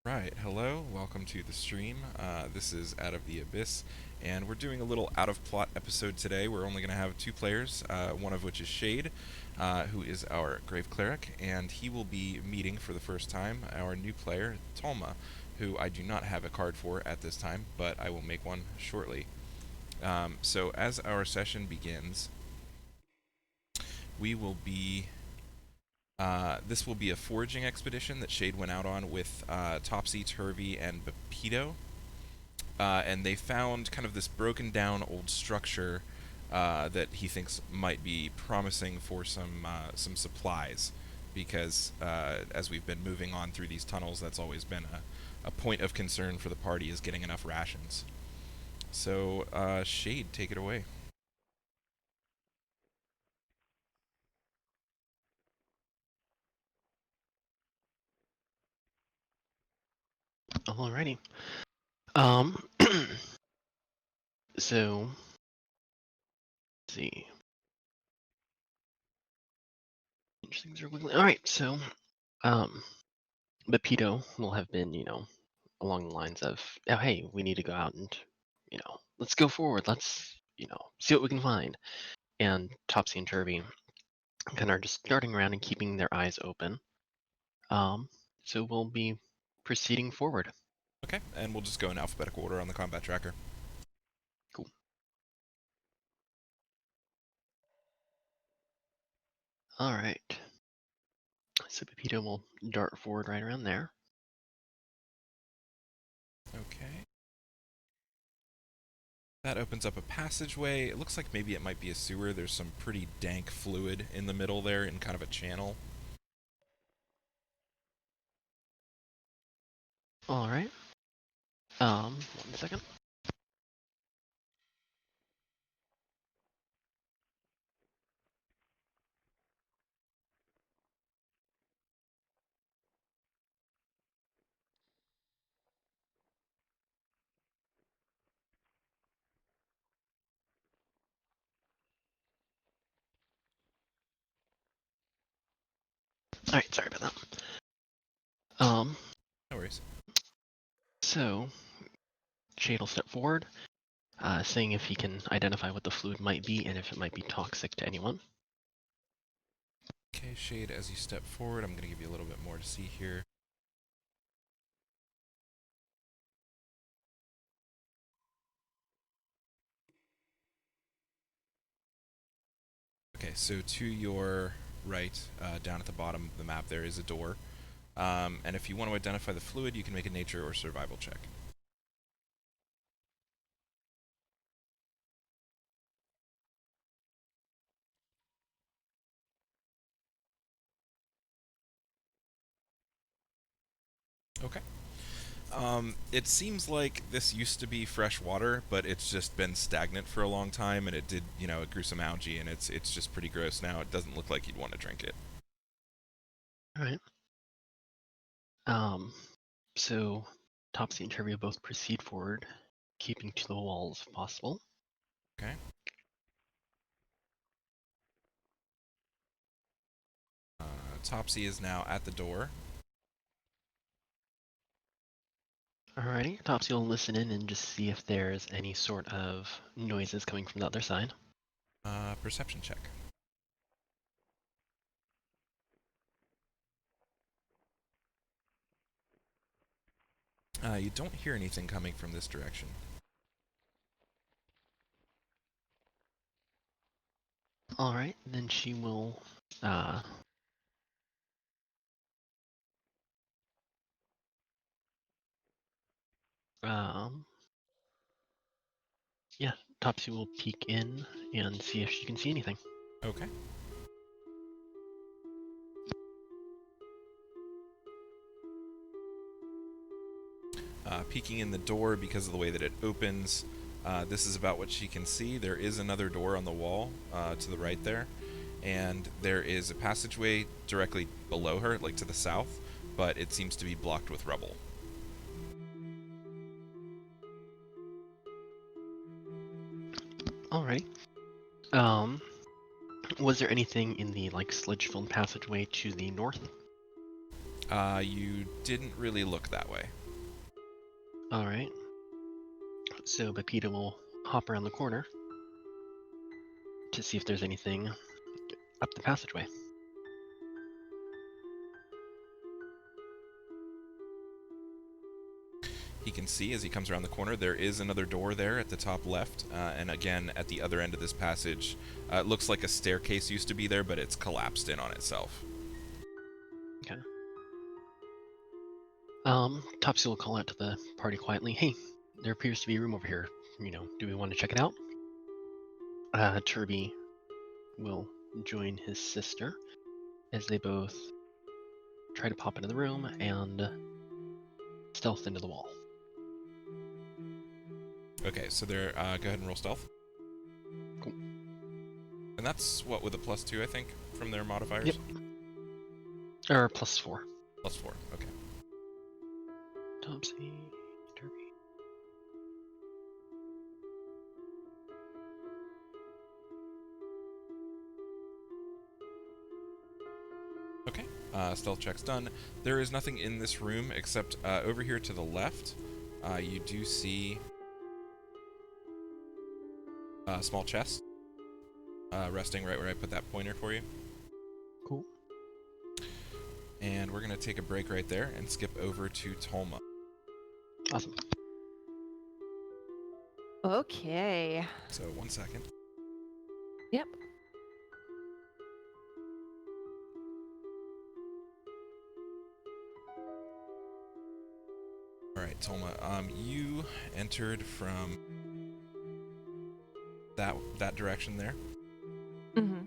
Right, hello, welcome to the stream. This is Out of the Abyss, and we're doing a little out of plot episode today. We're only going to have two players, one of which is Shade, who is our Grave Cleric, and he will be meeting for the first time our new player, Tolma, who I do not have a card for at this time, but I will make one shortly. So, as our session begins, we will be this will be a foraging expedition that Shade went out on with Topsy, Turvy, and Bepito. And they found kind of this broken down old structure that he thinks might be promising for some supplies, because as we've been moving on through these tunnels, that's always been a point of concern for the party is getting enough rations. So, Shade, take it away. Alrighty. Um, so, let's see. Interesting. Alright, so, um, Bepito will have been, along the lines of, oh, hey, we need to go out and, let's go forward. Let's, see what we can find. And Topsy and Turvy kind of are just darting around and keeping their eyes open. So we'll be proceeding forward. Okay, and we'll just go in alphabetical order on the combat tracker. Cool. Alright. So Pepito will dart forward right around there. Okay. That opens up a passageway. It looks like maybe it might be a sewer. There's some pretty dank fluid in the middle there in kind of a channel. Alright. 1 second. Alright, sorry about that. No worries. So, Shade will step forward, seeing if he can identify what the fluid might be and if it might be toxic to anyone. Okay, Shade, as you step forward, I'm going to give you a little bit more to see here. Okay, so to your right, down at the bottom of the map, there is a door. And if you want to identify the fluid, you can make a nature or survival check. Okay. It seems like this used to be fresh water, but it's just been stagnant for a long time, and it did, it grew some algae, and it's just pretty gross now. It doesn't look like you'd want to drink it. Alright. Um, so, Topsy and Turvy both proceed forward, keeping to the walls if possible. Okay. Topsy is now at the door. Alrighty, Topsy will listen in and just see if there's any sort of noises coming from the other side. Perception check. You don't hear anything coming from this direction. Alright, then she will, um, yeah, Topsy will peek in and see if she can see anything. Okay. Peeking in the door because of the way that it opens. This is about what she can see. There is another door on the wall to the right there, and there is a passageway directly below her, like to the south, but it seems to be blocked with rubble. Alright. Was there anything in the, sludge-filled passageway to the north? You didn't really look that way. All right. So Pepita will hop around the corner to see if there's anything up the passageway. He can see as he comes around the corner there is another door there at the top left, and again at the other end of this passage, it looks like a staircase used to be there, but it's collapsed in on itself. Okay. Topsy will call out to the party quietly. Hey, there appears to be a room over here. Do we want to check it out? Turby will join his sister as they both try to pop into the room and stealth into the wall. Okay, so there. Go ahead and roll stealth. Cool. And that's what with a +2, I think, from their modifiers. Yep. Or +4. +4. Okay. Topsy, Turby. Okay. Stealth check's done. There is nothing in this room except over here to the left. You do see a small chest resting right where I put that pointer for you. Cool. And we're going to take a break right there and skip over to Tolma. Awesome. Okay. So 1 second. Yep. All right, Tolma. You entered from that direction there. Mm-hmm.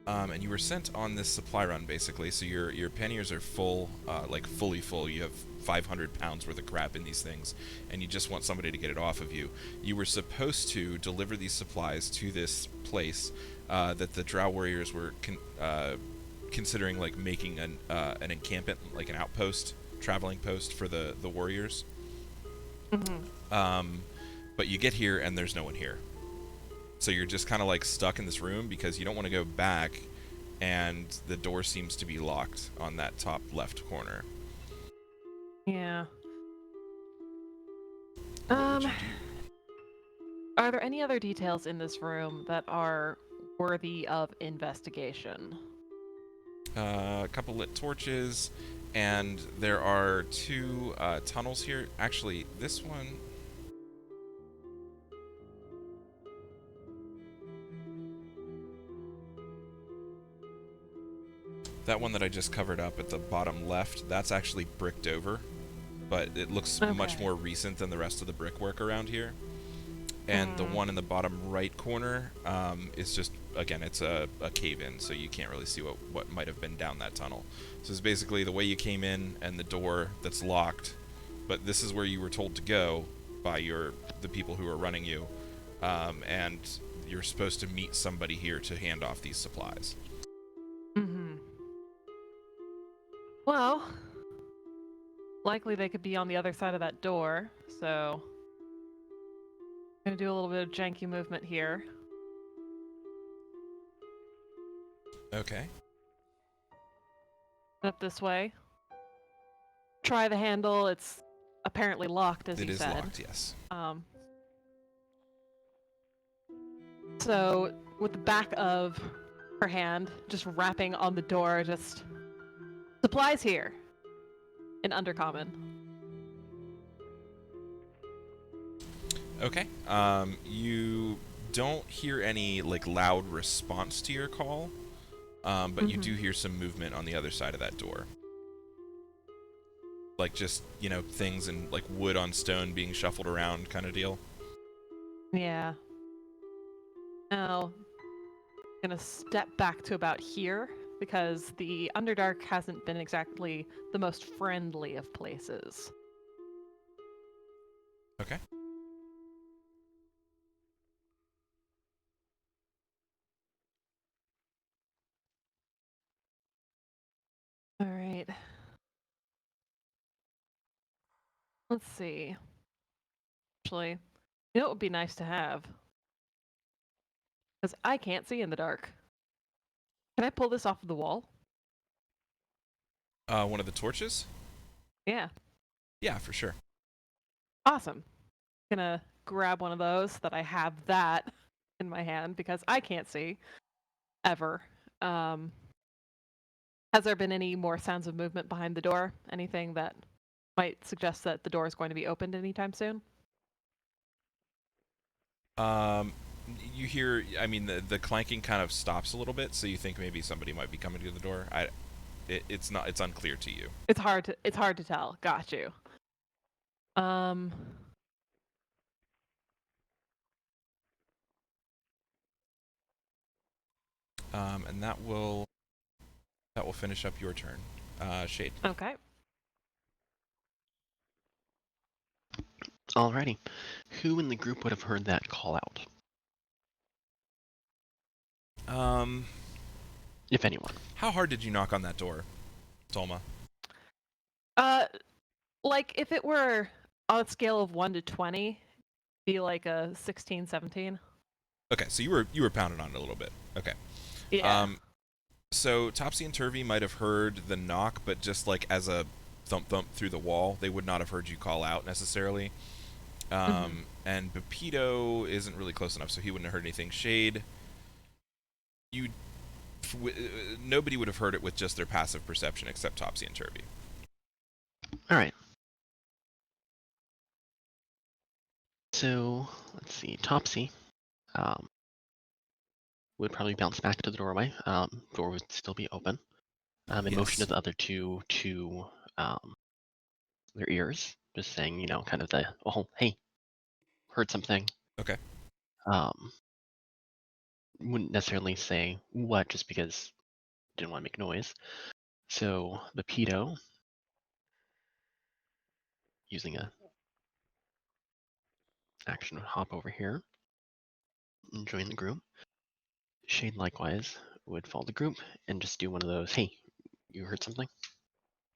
And you were sent on this supply run, basically. So your panniers are full, like fully full. You have 500 pounds worth of crap in these things, and you just want somebody to get it off of you. You were supposed to deliver these supplies to this place that the Drow warriors were considering, like making an encampment, like an outpost, traveling post for the warriors. Mm-hmm. But you get here and there's no one here. So you're just kind of like stuck in this room because you don't want to go back, and the door seems to be locked on that top left corner. Yeah. What would you Are there any other details in this room that are worthy of investigation? do? A couple lit torches, and there are two tunnels here. Actually, this one. That one that I just covered up at the bottom left, that's actually bricked over, but it looks much Okay. more recent than the rest of the brickwork around here. And the one in the bottom right corner is just, again, it's a cave-in, so you can't really see what might have been down that tunnel. So it's basically the way you came in and the door that's locked, but this is where you were told to go by the people who are running you, and you're supposed to meet somebody here to hand off these supplies. Mm-hmm. Well, likely they could be on the other side of that door, so I'm gonna do a little bit of janky movement here. Okay. Up this way. Try the handle. It's apparently locked, as It you is said. locked, yes. So with the back of her hand just rapping on the door, just supplies here in Undercommon. Okay. You don't hear any like loud response to your call, but you do hear some movement on the other side of that door. Like just, things and like wood on stone being shuffled around kind of deal. Yeah. Now, gonna step back to about here because the Underdark hasn't been exactly the most friendly of places. Okay. All right. Let's see. Actually, it would be nice to have. Because I can't see in the dark. Can I pull this off of the wall? One of the torches? Yeah. Yeah, for sure. Awesome. Gonna grab one of those that I have that in my hand because I can't see ever. Um, has there been any more sounds of movement behind the door? Anything that might suggest that the door is going to be opened anytime soon? Um, you hear, I mean, the clanking kind of stops a little bit, so you think maybe somebody might be coming to the door. It's not, it's unclear to you. It's hard to tell. Got you. Um, And that will finish up your turn. Shade. okay. Alrighty. Who in the group would have heard that call out? Um, If anyone. how hard did you knock on that door, Tolma? Uh, like if it were on a scale of 1 to 20, be like a 16, 17. Okay, so you were pounding on it a little bit. Okay. Yeah. So Topsy and Turvy might have heard the knock, but just like as a thump thump through the wall, they would not have heard you call out necessarily. And Pepito isn't really close enough, so he wouldn't have heard anything. Shade, you, nobody would have heard it with just their passive perception except Topsy and Turvy. Alright. So, let's see. Topsy would probably bounce back to the doorway. Door would still be open. And motion to Yes. the other two to their ears, just saying, you know, kind of the, oh, hey, heard something. Okay. Wouldn't necessarily say what, just because didn't want to make noise. So the pedo, using a action hop over here and join the group. Shade likewise would follow the group and just do one of those, hey, you heard something?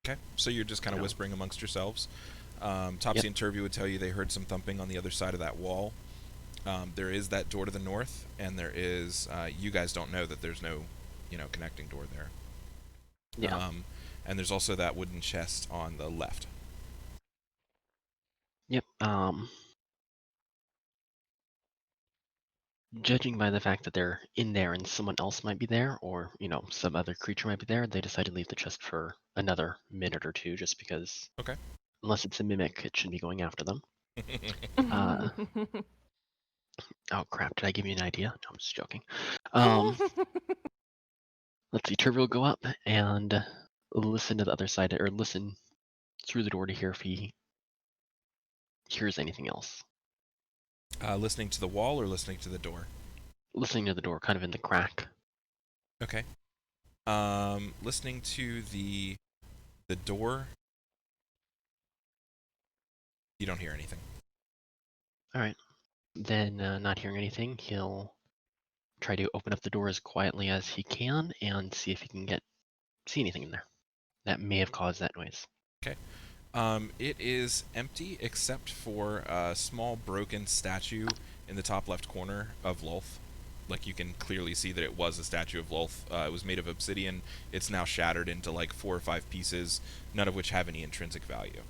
Okay. So you're just kind of No. whispering amongst yourselves. Topsy Yep. and Turvy would tell you they heard some thumping on the other side of that wall. There is that door to the north, and there is. You guys don't know that there's no, connecting door there. Yeah. And there's also that wooden chest on the left. Yep. Judging by the fact that they're in there and someone else might be there, or, you know, some other creature might be there, they decide to leave the chest for another minute or two just because. Okay. Unless it's a mimic, it shouldn't be going after them. Oh crap, did I give you an idea? No, I'm just joking. Let's see, Turvy will go up and listen to the other side, or listen through the door to hear if he hears anything else. Listening to the wall or listening to the door? Listening to the door, kind of in the crack. Okay. Listening to the door. You don't hear anything. Alright. Then, not hearing anything, he'll try to open up the door as quietly as he can and see if he can see anything in there that may have caused that noise. Okay. It is empty except for a small broken statue in the top left corner of Lolth. Like, you can clearly see that it was a statue of Lolth. It was made of obsidian. It's now shattered into like 4 or 5 pieces, none of which have any intrinsic value.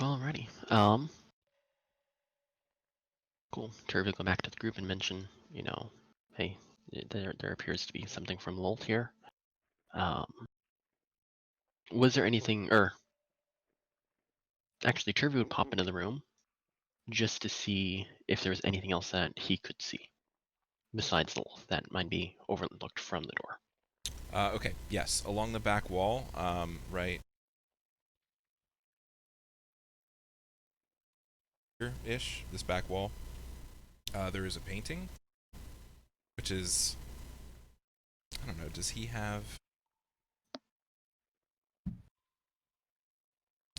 Alrighty. Cool. Turvy will go back to the group and mention, you know, hey, there appears to be something from Lolt here. Was there anything, or actually, Turvy would pop into the room just to see if there was anything else that he could see besides Lolt that might be overlooked from the door. Okay, yes. Along the back wall, right here-ish, this back wall, there is a painting, which is, I don't know, does he have...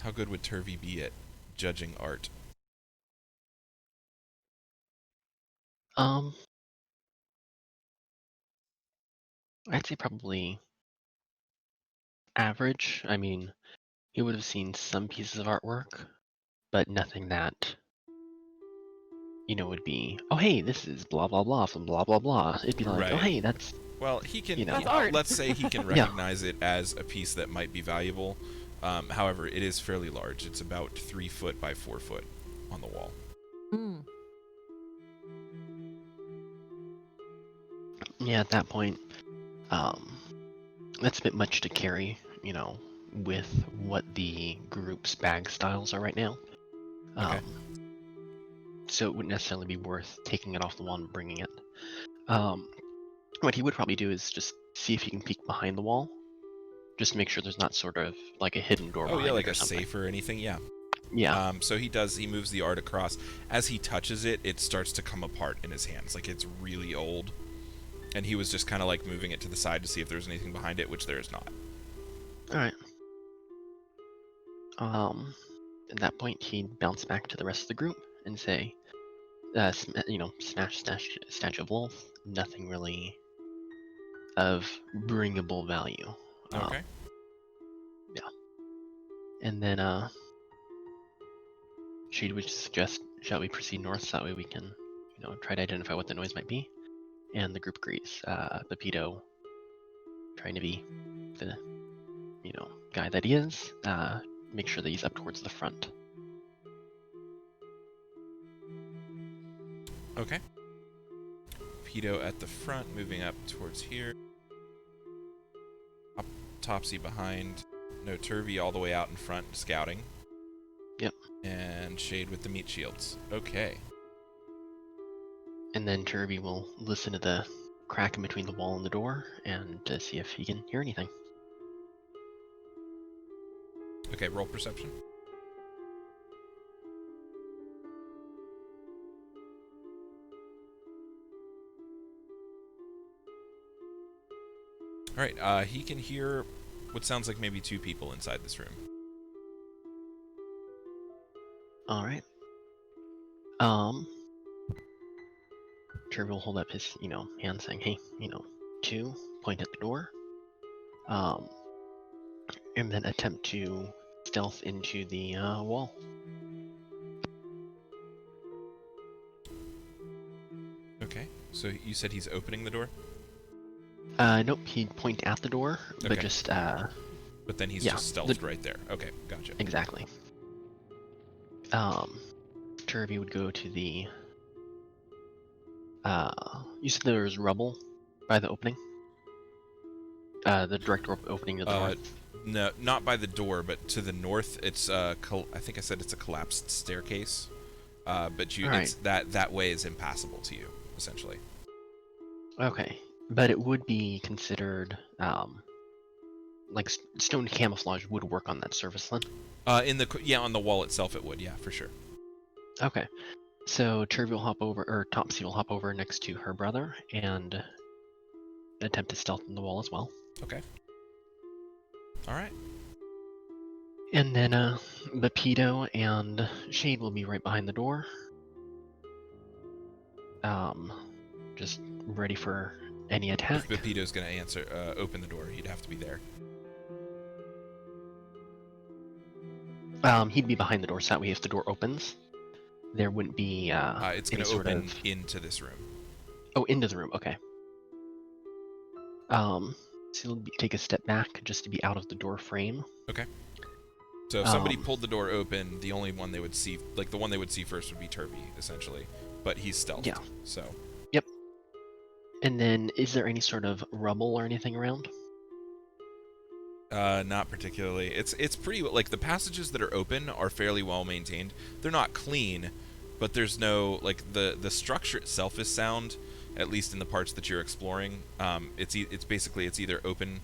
How good would Turvy be at judging art? I'd say probably average. I mean, he would have seen some pieces of artwork, but nothing that, you know, would be, oh, hey, this is blah, blah, blah from blah, blah, blah. It'd be like, oh, Right. hey, that's Well, he can. You know. That's art. Let's say he can Yeah. recognize it as a piece that might be valuable. However, it is fairly large. It's about 3 foot by 4 foot on the wall. Mm. Yeah, at that point, that's a bit much to carry, with what the group's bag styles are right now. Okay. So it wouldn't necessarily be worth taking it off the wall and bringing it. What he would probably do is just see if he can peek behind the wall, just to make sure there's not sort of like a hidden door Oh behind yeah, it like or a something. safe or anything. Yeah. Yeah. So he does. He moves the art across. As he touches it, it starts to come apart in his hands. Like it's really old. And he was just kind of like moving it to the side to see if there's anything behind it, which there is not. All right. At that point, he'd bounce back to the rest of the group and say, smash statue of wolf. Nothing really of bringable value. Okay. And then she would suggest, shall we proceed north so that way we can, try to identify what the noise might be? And the group agrees. Pepito, trying to be the, guy that he is, make sure that he's up towards the front. Okay. Pedo at the front, moving up towards here. Topsy behind. No, Turvy all the way out in front, scouting. Yep. And Shade with the meat shields. Okay. And then Turby will listen to the crack in between the wall and the door and see if he can hear anything. Okay, roll perception. Alright, he can hear what sounds like maybe 2 people inside this room. Alright. Turby will hold up his, hand saying, hey, 2, point at the door. And then attempt to stealth into the wall. Okay, so you said he's opening the door? Nope, he'd point at the door, but Okay. just, But then he's yeah, just stealthed right there. Okay, gotcha. exactly. Turby would go to the, you said there was rubble by the opening? The direct opening to the door? No, not by the door, but to the north. It's I think I said it's a collapsed staircase. But you, Alright. it's that way is impassable to you, essentially. Okay, but it would be considered, like stone camouflage would work on that surface then? On the wall itself it would, yeah, for sure. Okay, so Turby will hop over, or Topsy will hop over next to her brother and attempt to stealth in the wall as well. Okay. Alright. And then Bapido and Shade will be right behind the door. Just ready for any attack. If Pepito's gonna open the door, he'd have to be there. He'd be behind the door, so that way if the door opens, there wouldn't be It's gonna any sort open of... into this room. Oh, into the room, okay. So he'll take a step back just to be out of the door frame. Okay. So if somebody pulled the door open, the only one they would see, like the one they would see first would be Turby, essentially. But he's stealthed, Yeah. so... Yep. And then, is there any sort of rubble or anything around? Not particularly. It's pretty, like, the passages that are open are fairly well maintained. They're not clean, but there's no, like, the structure itself is sound, at least in the parts that you're exploring. It's basically, it's either open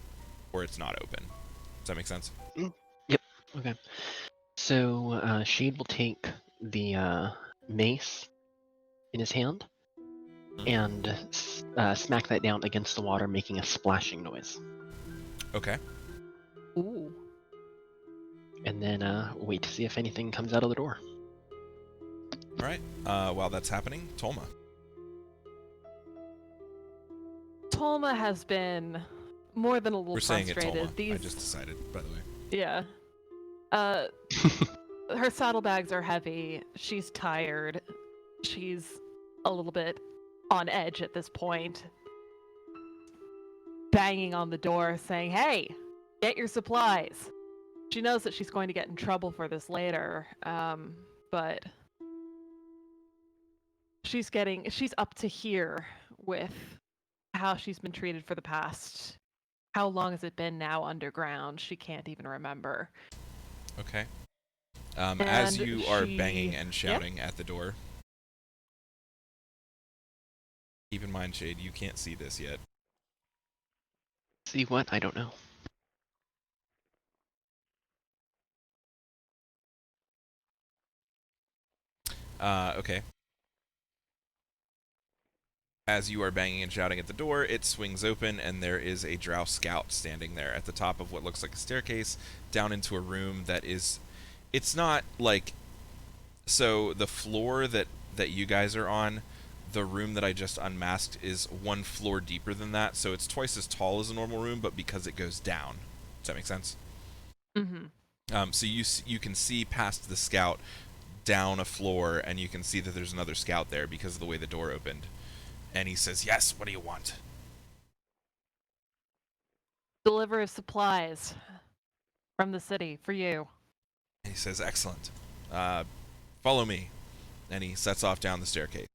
or it's not open. Does that make sense? Yep. Okay. So Shade will take the mace in his hand and smack that down against the water, making a splashing noise. Okay. Ooh. And then wait to see if anything comes out of the door. Alright. While that's happening, Tolma. Tolma has been more than a little We're saying it frustrated. Tolma. I just decided, by the way. Yeah. Her saddlebags are heavy. She's tired. She's a little bit on edge at this point. banging on the door saying, "Hey, get your supplies." She knows that she's going to get in trouble for this later, but she's up to here with how she's been treated for the past. How long has it been now underground? She can't even remember. Okay. As And you are banging and shouting at the door, keep in mind, Shade, you can't see this yet. See what? I don't know. Okay. As you are banging and shouting at the door, it swings open, and there is a Drow scout standing there at the top of what looks like a staircase down into a room that is. It's not like. So the floor that you guys are on, the room that I just unmasked is one floor deeper than that, so it's twice as tall as a normal room, but because it goes down. Does that make sense? Mm-hmm. So you can see past the scout down a floor, and you can see that there's another scout there because of the way the door opened. And he says, "Yes, what do you want?" Deliver supplies from the city for you. He says, "Excellent. Follow me." And he sets off down the staircase.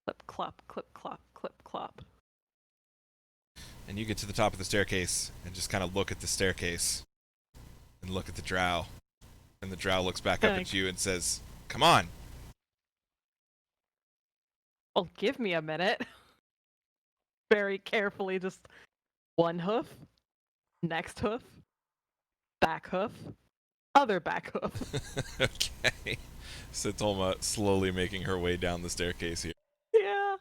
Clip clop, clip clop, clip clop. And you get to the top of the staircase and just kind of look at the staircase and look at the drow. And the drow looks back up at you and says, "Come on." Well, give me a minute. Very carefully, just one hoof, next hoof, back hoof, other back hoof. Okay. So Tolma slowly making her way down the staircase here. Yeah.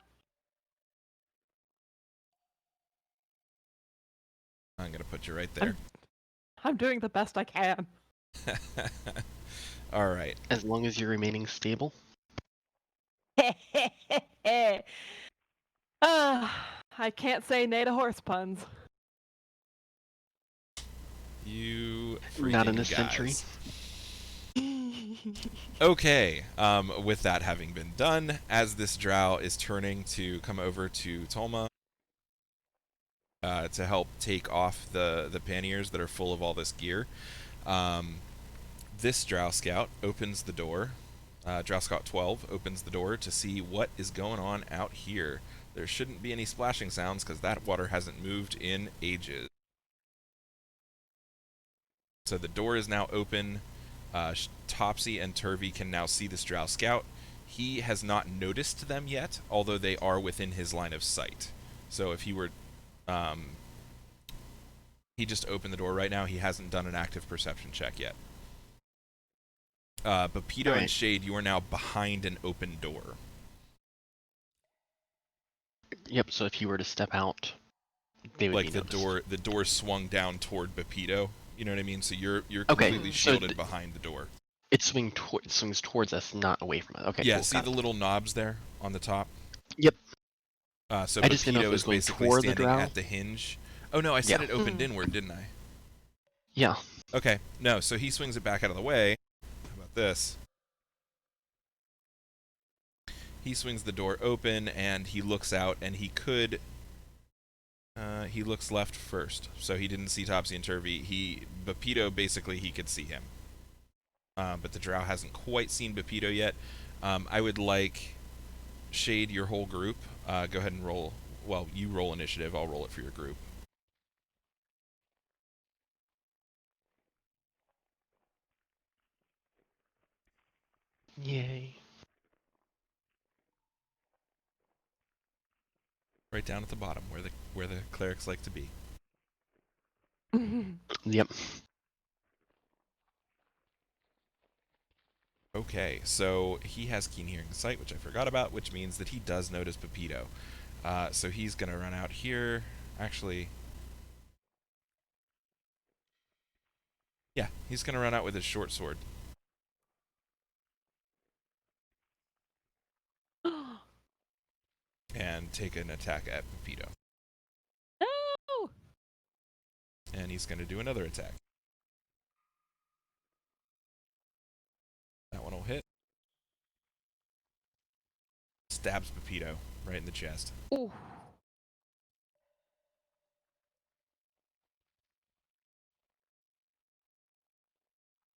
I'm going to put you right there. I'm doing the best I can. All right. As long as you're remaining stable. I can't say nay to horse puns. You freaking Not in guys. this century. Okay, with that having been done, as this drow is turning to come over to Tolma to help take off the panniers that are full of all this gear, this drow scout opens the door. Drow Scout 12 opens the door to see what is going on out here. There shouldn't be any splashing sounds because that water hasn't moved in ages. So the door is now open. Topsy and Turvy can now see this Drow Scout. He has not noticed them yet, although they are within his line of sight. So if he were... he just opened the door right now. He hasn't done an active perception check yet. But Pito and Shade, you are now behind an open door. Yep, so if you were to step out, they would like be the noticed. the door swung down toward Bepito. You know what I mean? So you're completely shielded behind the door. It swings towards us, not away from us. Okay, yeah, cool, see the little knobs there on the top? Yep. So I just didn't know if Bepito it was is going basically toward the standing drow. at the hinge. Oh no, I said it opened inward, didn't I? Yeah. Okay, no, so he swings it back out of the way. How about this? He swings the door open and he looks out, and he could... he looks left first, so he didn't see Topsy and Turvy. Bepito, basically, he could see him. But the drow hasn't quite seen Bepito yet. I would like Shade your whole group. Go ahead and roll. Well, you roll initiative. I'll roll it for your group. Yay. Right down at the bottom, where the clerics like to be. Yep. Okay, so he has keen hearing sight, which I forgot about, which means that he does notice Pepito. So he's going to run out here. Actually, yeah, he's going to run out with his short sword. And take an attack at Pepito. No! And he's going to do another attack. That one will hit. Stabs Pepito right in the chest. Ooh.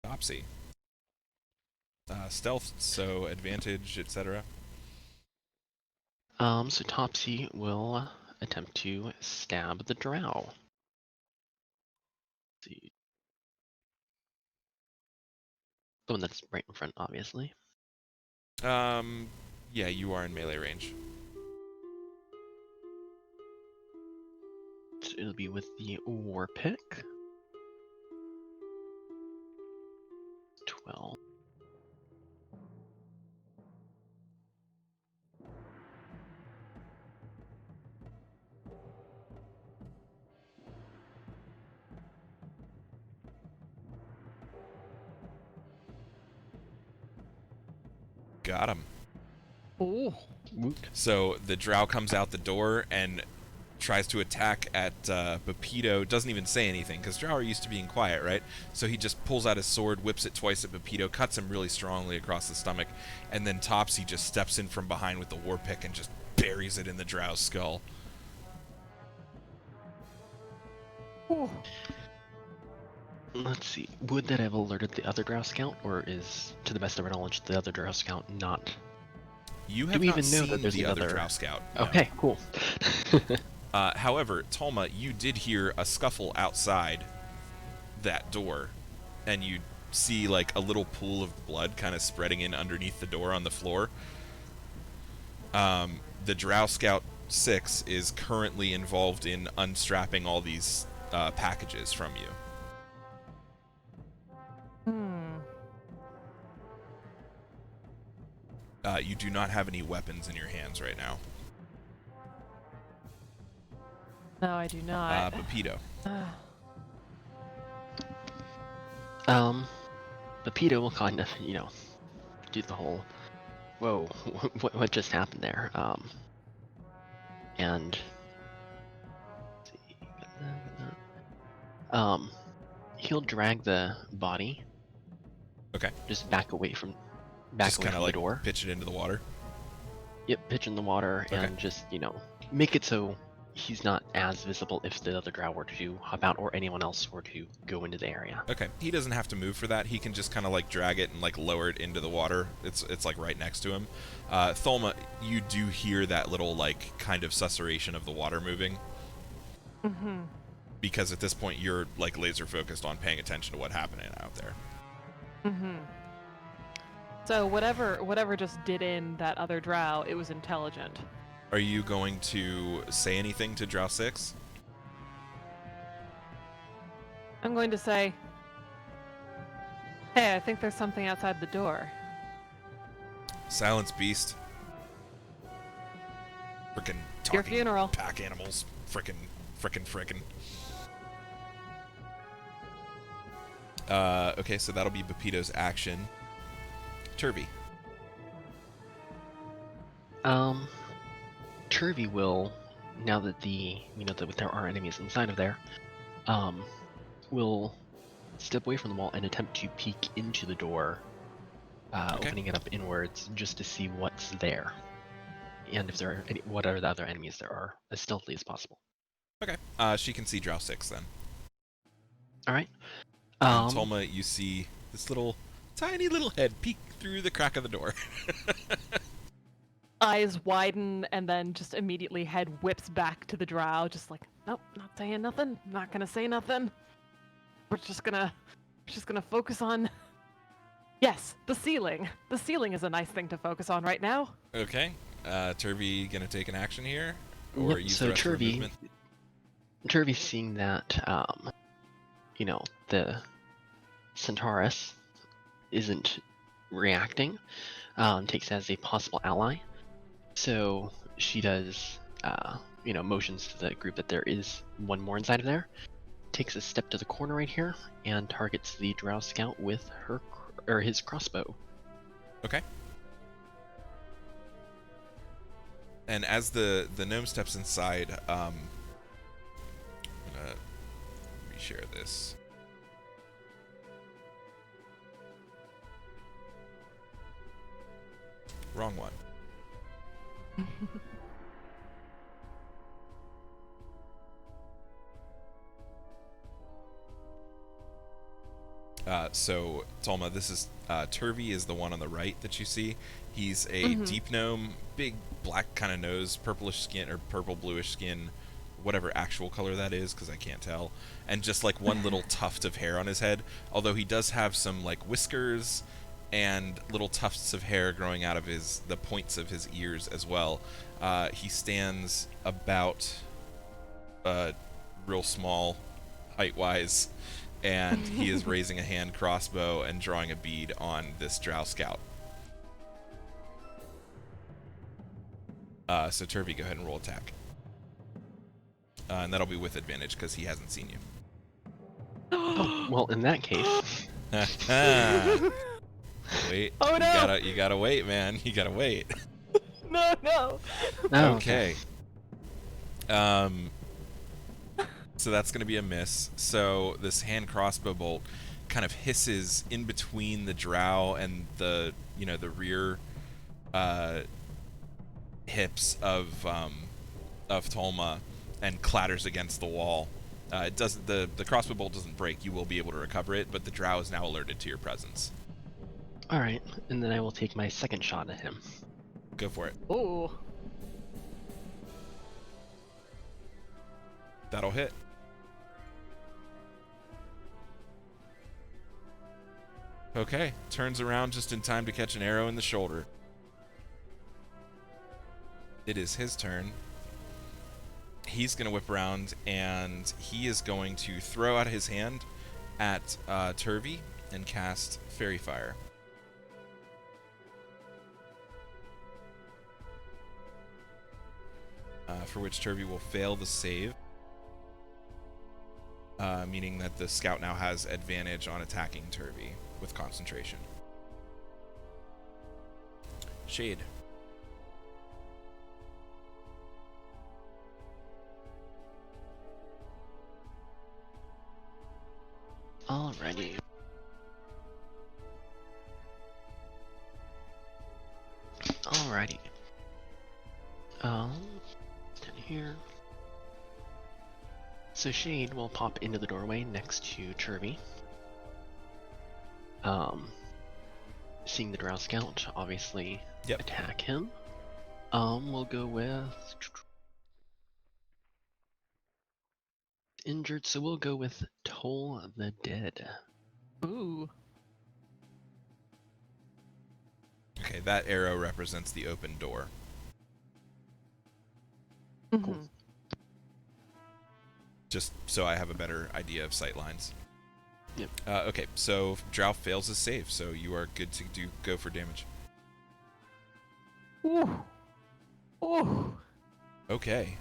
Topsy. Stealth, so advantage, etc. So Topsy will attempt to stab the drow. Let's see. The one that's right in front, obviously. Yeah, you are in melee range. So it'll be with the war pick. 12. Got him. Ooh. So the drow comes out the door and tries to attack at Pepito. Doesn't even say anything, because drow are used to being quiet, right? So he just pulls out his sword, whips it twice at Pepito, cuts him really strongly across the stomach, and then Topsy just steps in from behind with the war pick and just buries it in the drow's skull. Ooh. Let's see. Would that have alerted the other drow scout, or is, to the best of our knowledge, the other drow scout not? You Do have we not even know seen that there's the other another drow scout. No. Okay, cool. However, Tolma, you did hear a scuffle outside that door, and you see like a little pool of blood kind of spreading in underneath the door on the floor. The Drow Scout 6 is currently involved in unstrapping all these packages from you. You do not have any weapons in your hands right now. No, I do not. Pepito. Pepito will kind of, do the whole, whoa, what just happened there? And let's see, he'll drag the body Okay. just back away from Just the kind of like door. pitch it into the water. Yep, pitch in the water Okay. and just, make it so he's not as visible if the other drow were to hop out or anyone else were to go into the area. Okay. He doesn't have to move for that. He can just kind of like drag it and like lower it into the water. It's like right next to him. Tholma, you do hear that little like kind of susurration of the water moving. Mm-hmm. Because at this point you're like laser focused on paying attention to what's happening out there. Mm-hmm. So whatever just did in that other drow, it was intelligent. Are you going to say anything to Drow 6? I'm going to say, hey, I think there's something outside the door. Silence, beast. Frickin' talking Your funeral. pack animals. Frickin'. Okay, so that'll be Pepito's action. Turvy. Turvy will, now that that there are enemies inside of there, will step away from the wall and attempt to peek into the door, Okay. opening it up inwards just to see what's there, and if there are what are the other enemies there are, as stealthily as possible. Okay. She can see Drow 6 then. All right. And Tolma, you see this tiny little head peek through the crack of the door. Eyes widen and then just immediately head whips back to the drow, just like, nope, not saying nothing, not gonna say nothing. We're just gonna focus on, yes, the ceiling. The ceiling is a nice thing to focus on right now. Okay. Turvy gonna take an action here? Or Yep, use so the rest of her movement? Turvy seeing that, the Centaurus isn't reacting, takes it as a possible ally. So she does, motions to the group that there is one more inside of there, takes a step to the corner right here, and targets the Drow Scout with his crossbow. Okay. And as the gnome steps inside, I'm gonna reshare this. Wrong one. So Tolma, this is Turvy is the one on the right that you see. He's a Mhm. deep gnome, big black kind of nose, purplish skin or purple bluish skin, whatever actual color that is, because I can't tell, and just like one little tuft of hair on his head. Although he does have some like whiskers and little tufts of hair growing out of the points of his ears as well. He stands about real small height wise, and he is raising a hand crossbow and drawing a bead on this drow scout. So Turvy, go ahead and roll attack. And that'll be with advantage because he hasn't seen you. Oh, well, in that case, Wait. Oh, you no! gotta wait, man. You gotta wait. No, no. oh, Okay. So that's gonna be a miss. So this hand crossbow bolt kind of hisses in between the drow and the rear hips of Tolma and clatters against the wall. It doesn't. The crossbow bolt doesn't break. You will be able to recover it, but the drow is now alerted to your presence. all right, and then I will take my second shot at him. Go for it. Ooh. That'll hit. Okay, turns around just in time to catch an arrow in the shoulder. It is his turn. He's going to whip around, and he is going to throw out his hand at Turvy and cast Fairy Fire. For which Turvy will fail the save, meaning that the scout now has advantage on attacking Turvy with concentration. Shade. Alrighty. Alrighty. Down here. So Shade will pop into the doorway next to Turvy. Seeing the Drow Scout, obviously Yep. attack him. We'll go with injured, so we'll go with Toll the Dead. Ooh. Okay, that arrow represents the open door. Cool. Mhm. Just so I have a better idea of sight lines. Yep. Okay, so Drow fails his save, so you are good to go for damage. Ooh. Ooh. Okay.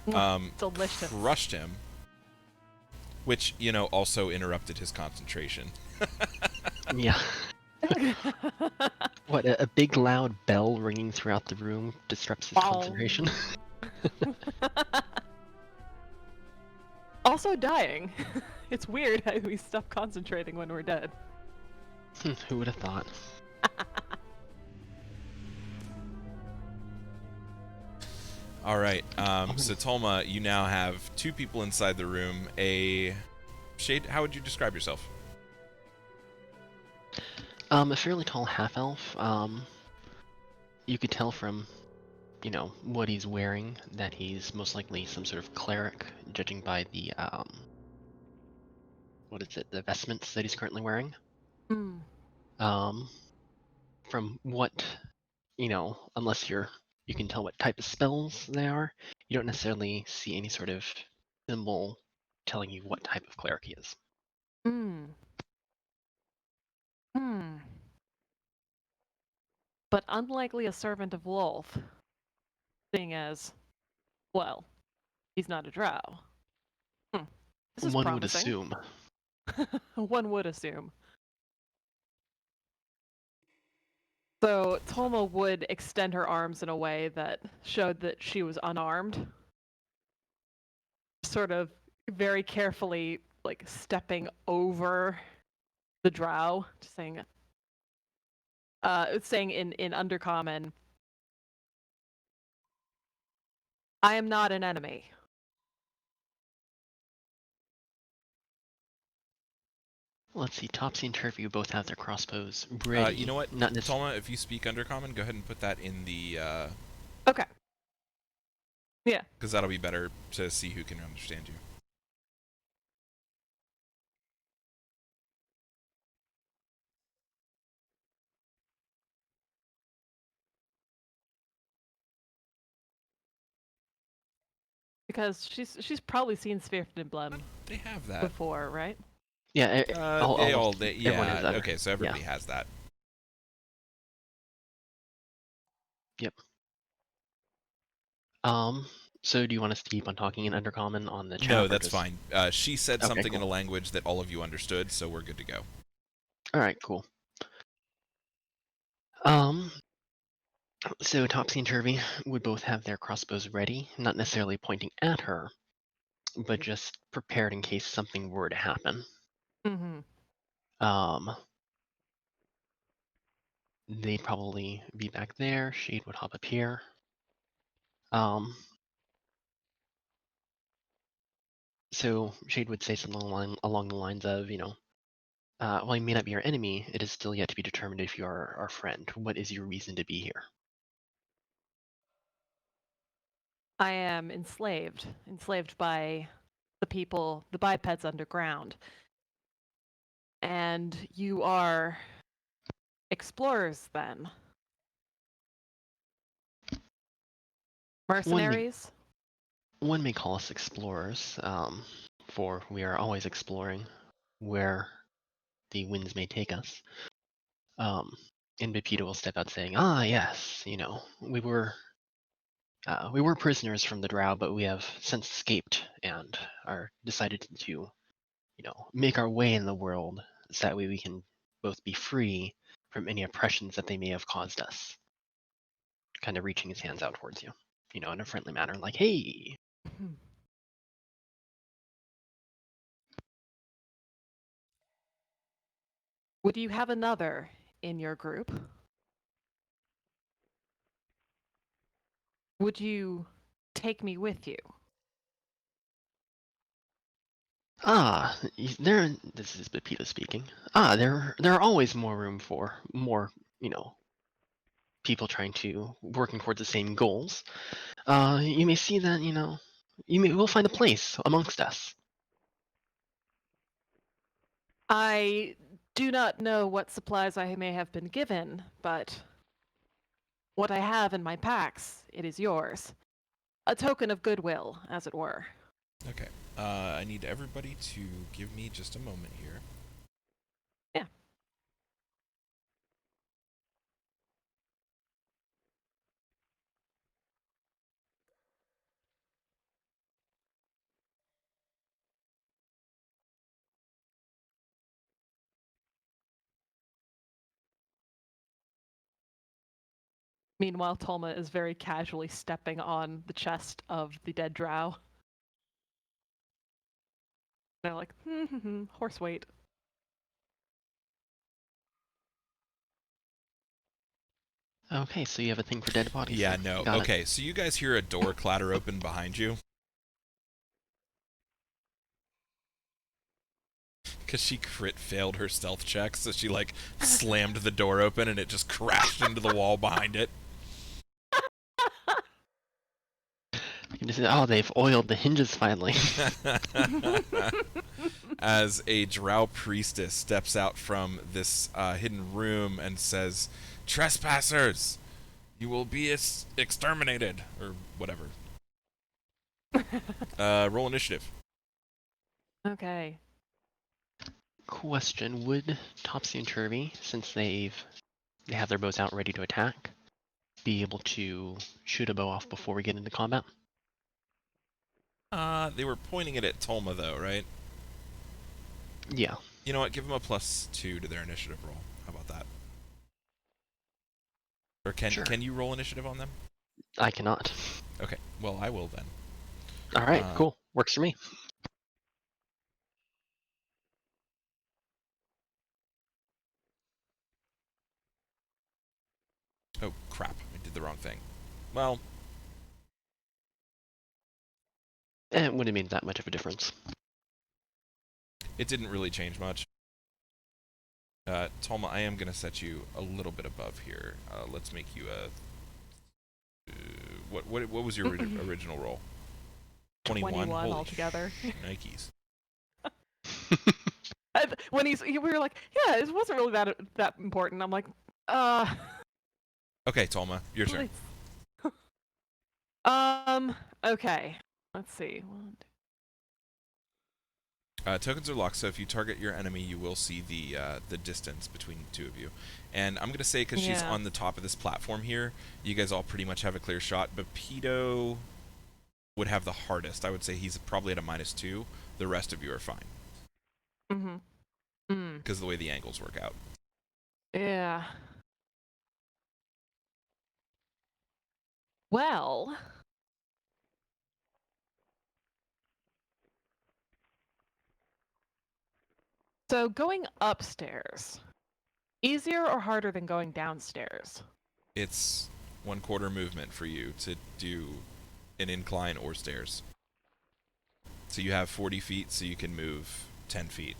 Delicious. Crushed him. Which, also interrupted his concentration. Yeah. What, a big loud bell ringing throughout the room disrupts his concentration? Also dying. It's weird how we stop concentrating when we're dead. Who would have thought? All right. So Tolma, you now have two people inside the room. Shade, how would you describe yourself? A fairly tall half-elf. You could tell from, what he's wearing that he's most likely some sort of cleric, judging by the, what is it, the vestments that he's currently wearing. Mm. From what, unless you can tell what type of spells they are, you don't necessarily see any sort of symbol telling you what type of cleric he is. Mm. Hmm. But unlikely a servant of Wolf, seeing as, well, he's not a drow. This is One would promising. assume. One would assume. So Tolma would extend her arms in a way that showed that she was unarmed. Sort of very carefully, like, stepping over the drow, just saying in Undercommon, I am not an enemy. let's see. Topsy and Turvy both have their crossbows ready. You know what, Not necessarily. Tolma, if you speak Undercommon, go ahead and put that in the, Okay. Yeah. because that'll be better to see who can understand you. Because she's probably seen Sphere of Emblem They have that. before, right? Yeah, everyone yeah, has that. okay, so everybody has that. Yep. So do you want us to keep on talking in Undercommon on the chat? No, or that's just... fine. She said Okay, something in cool. a language that all of you understood, so we're good to go. Alright, cool. So Topsy and Turvy would both have their crossbows ready, not necessarily pointing at her, but just prepared in case something were to happen. Mm-hmm. They'd probably be back there. Shade would hop up here. So Shade would say something along the lines of, while he may not be your enemy, it is still yet to be determined if you are our friend. What is your reason to be here? I am enslaved by the people, the bipeds underground. And you are explorers then? Mercenaries? One may call us explorers, for we are always exploring where the winds may take us. And Bipita will step out saying, "Ah, yes, we were prisoners from the Drow, but we have since escaped and are decided to, make our way in the world, so that way we can both be free from any oppressions that they may have caused us." Kind of reaching his hands out towards you, in a friendly manner, like, "Hey." Mhm. Would you have another in your group? Would you take me with you? This is Pepita speaking. There are always more room for more, people working towards the same goals. You may see that, we'll find a place amongst us. I do not know what supplies I may have been given, but what I have in my packs, it is yours. A token of goodwill, as it were. Okay. I need everybody to give me just a moment here. Yeah. Meanwhile, Tolma is very casually stepping on the chest of the dead drow. They're like, horse weight. Okay, so you have a thing for dead bodies. Yeah, then. no. Got Okay, so you guys hear a door clatter open behind you. Because she crit failed her stealth check, so she, slammed the door open and it just crashed into the wall behind it. You just say, "Oh, they've oiled the hinges finally." As a drow priestess steps out from this hidden room and says, "Trespassers! You will be exterminated!" Or whatever. Roll initiative. Okay. Question: Would Topsy and Turvy, since they have their bows out ready to attack, be able to shoot a bow off before we get into combat? They were pointing it at Tolma, though, right? Yeah. You know what? Give them a +2 to their initiative roll. How about that? Or Sure. can you roll initiative on them? I cannot. Okay. Well, I will then. All right, cool. Works for me. Oh, crap. I did the wrong thing. Well, It wouldn't have made that much of a difference. it didn't really change much. Tolma, I am going to set you a little bit above here. Let's make you a... what was your original roll? 21? Holy altogether. Nikes. When we were like, yeah, it wasn't really that important. I'm like, Okay, Tolma, your turn. Okay. Let's see. Tokens are locked, so if you target your enemy, you will see the distance between the two of you. And I'm going to say, because she's on the top of this platform here, you guys all pretty much have a clear shot, but Pedo would have the hardest. I would say he's probably at a -2. The rest of you are fine. Because of the way the angles work out. Yeah. Well... So going upstairs, easier or harder than going downstairs? It's 1/4 movement for you to do an incline or stairs. So you have 40 feet, so you can move 10 feet.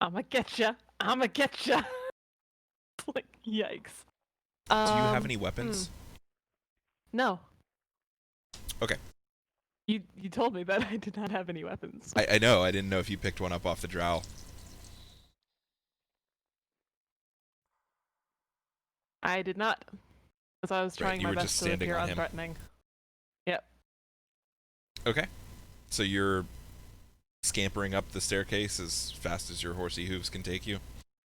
I'ma getcha. Like, yikes. Do you have any weapons? No. Okay. You told me that I did not have any weapons. I know. I didn't know if you picked one up off the drow. I did not. Because I was trying my best to appear unthreatening. Yep. Okay. So you're scampering up the staircase as fast as your horsey hooves can take you?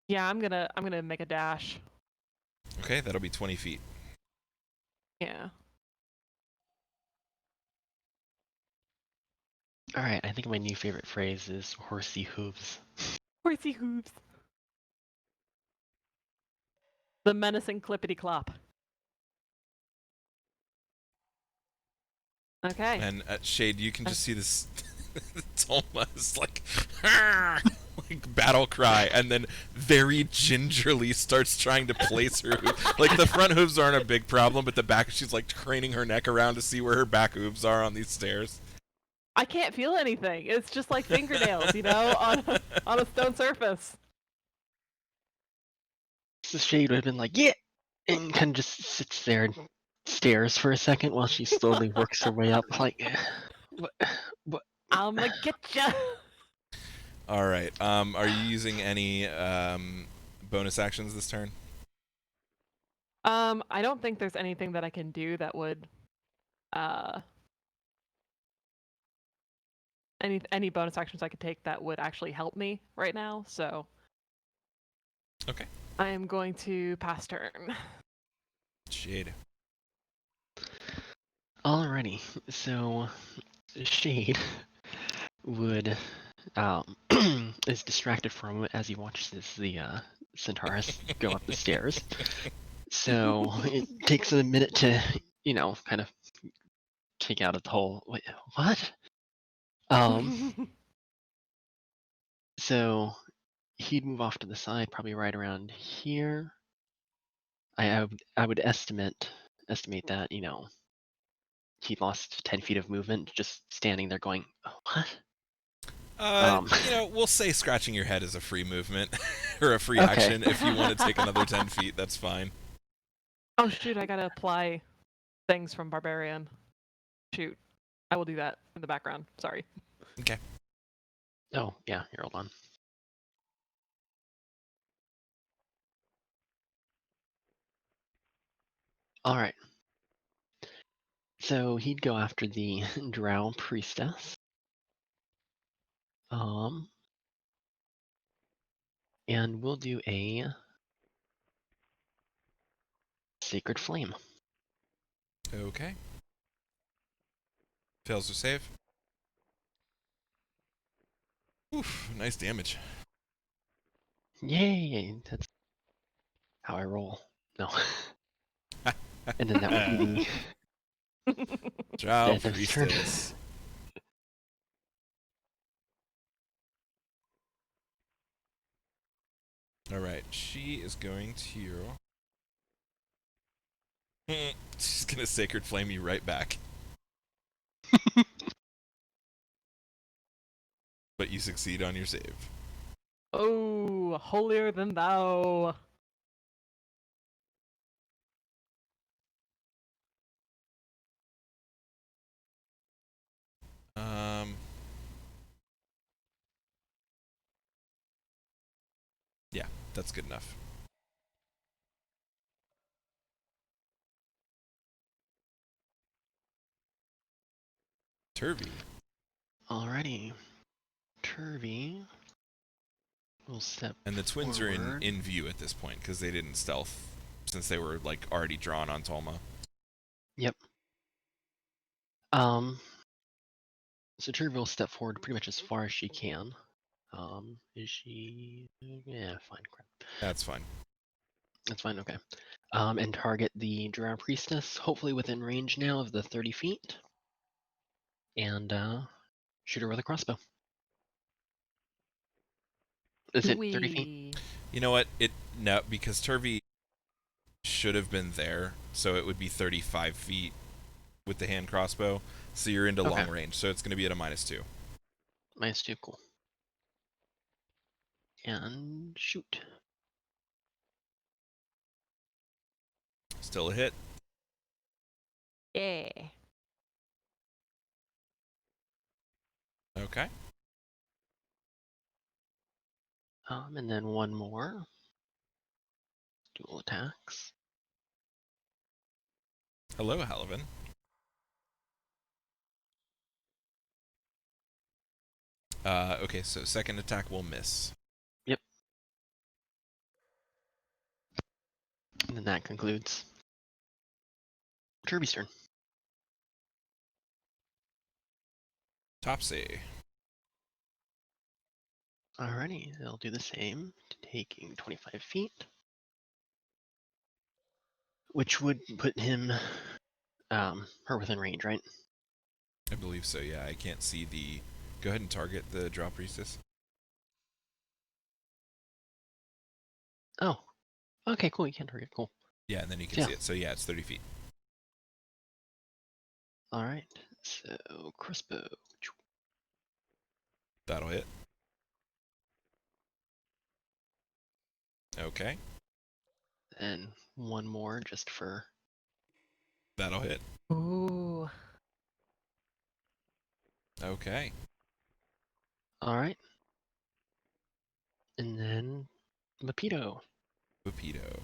Yeah, I'm gonna make a dash. Okay, that'll be 20 feet. Yeah. Alright, I think my new favorite phrase is horsey hooves. Horsey hooves. The menacing clippity clop. Okay. And Shade, you can just see this Tolma's like battle cry, and then very gingerly starts trying to place her hooves. Like the front hooves aren't a big problem, but the back, she's like craning her neck around to see where her back hooves are on these stairs. I can't feel anything. It's just like fingernails, on a stone surface. So Shade would have been like, yeah! And kind of just sits there and stares for a second while she slowly works her way up, like, what? I'ma getcha! Alright, are you using any bonus actions this turn? I don't think there's anything that I can do that would, any bonus actions I could take that would actually help me right now, so... Okay. I am going to pass turn. Shade. Alrighty, so Shade would is distracted for a moment as he watches the Centaurus go up the stairs. So it takes a minute to, kind of kick out of the whole, wait, what? So he'd move off to the side, probably right around here. I would estimate that, he lost 10 feet of movement just standing there going, oh, what? We'll say scratching your head is a free movement, or a free Okay. action. If you want to take another 10 feet, that's fine. Oh shoot, I gotta apply things from Barbarian. Shoot. I will do that in the background. Sorry. Okay. Oh, yeah, here, hold on. Alright. So he'd go after the Drow Priestess. And we'll do a Sacred Flame. Okay. Fails to save. Oof, nice damage. Yay! That's how I roll. No. And then that would be the Drow end of his turn. Priestess. Alright, she is going to... She's gonna Sacred Flame you right back. But you succeed on your save. Oh, holier than thou. Um, yeah, that's good enough. Turvy. Alrighty. Turvy will step And the twins are forward. in view at this point because they didn't stealth since they were like already drawn on Tolma. Yep. So Turvy will step forward pretty much as far as she can. Is she? Yeah, fine. Crap. That's fine. That's fine. Okay. And target the Drow Priestess, hopefully within range now of the 30 feet, and shoot her with a crossbow. Is it 30 feet? You know what? No, because Turvy should have been there, so it would be 35 feet with the hand crossbow. So you're into Okay. long range, so it's going to be at a -2. -2, cool. And shoot. Still a hit. Yeah. Okay. And then one more. Dual attacks. Hello, Halavan. Okay, so second attack will miss. Yep. And then that concludes Turby's turn. Topsy. Alrighty, they'll do the same, taking 25 feet, which would put him, her within range, right? I believe so, yeah. I can't see the... Go ahead and target the Drow Priestess. Oh, okay, cool. You can target. Cool. Yeah, and then you can Yeah. see it. So yeah, it's 30 feet. All right. So crossbow. That'll hit. Okay. And one more just for. That'll hit. Ooh. Okay. All right. And then Mapedo. Bupido.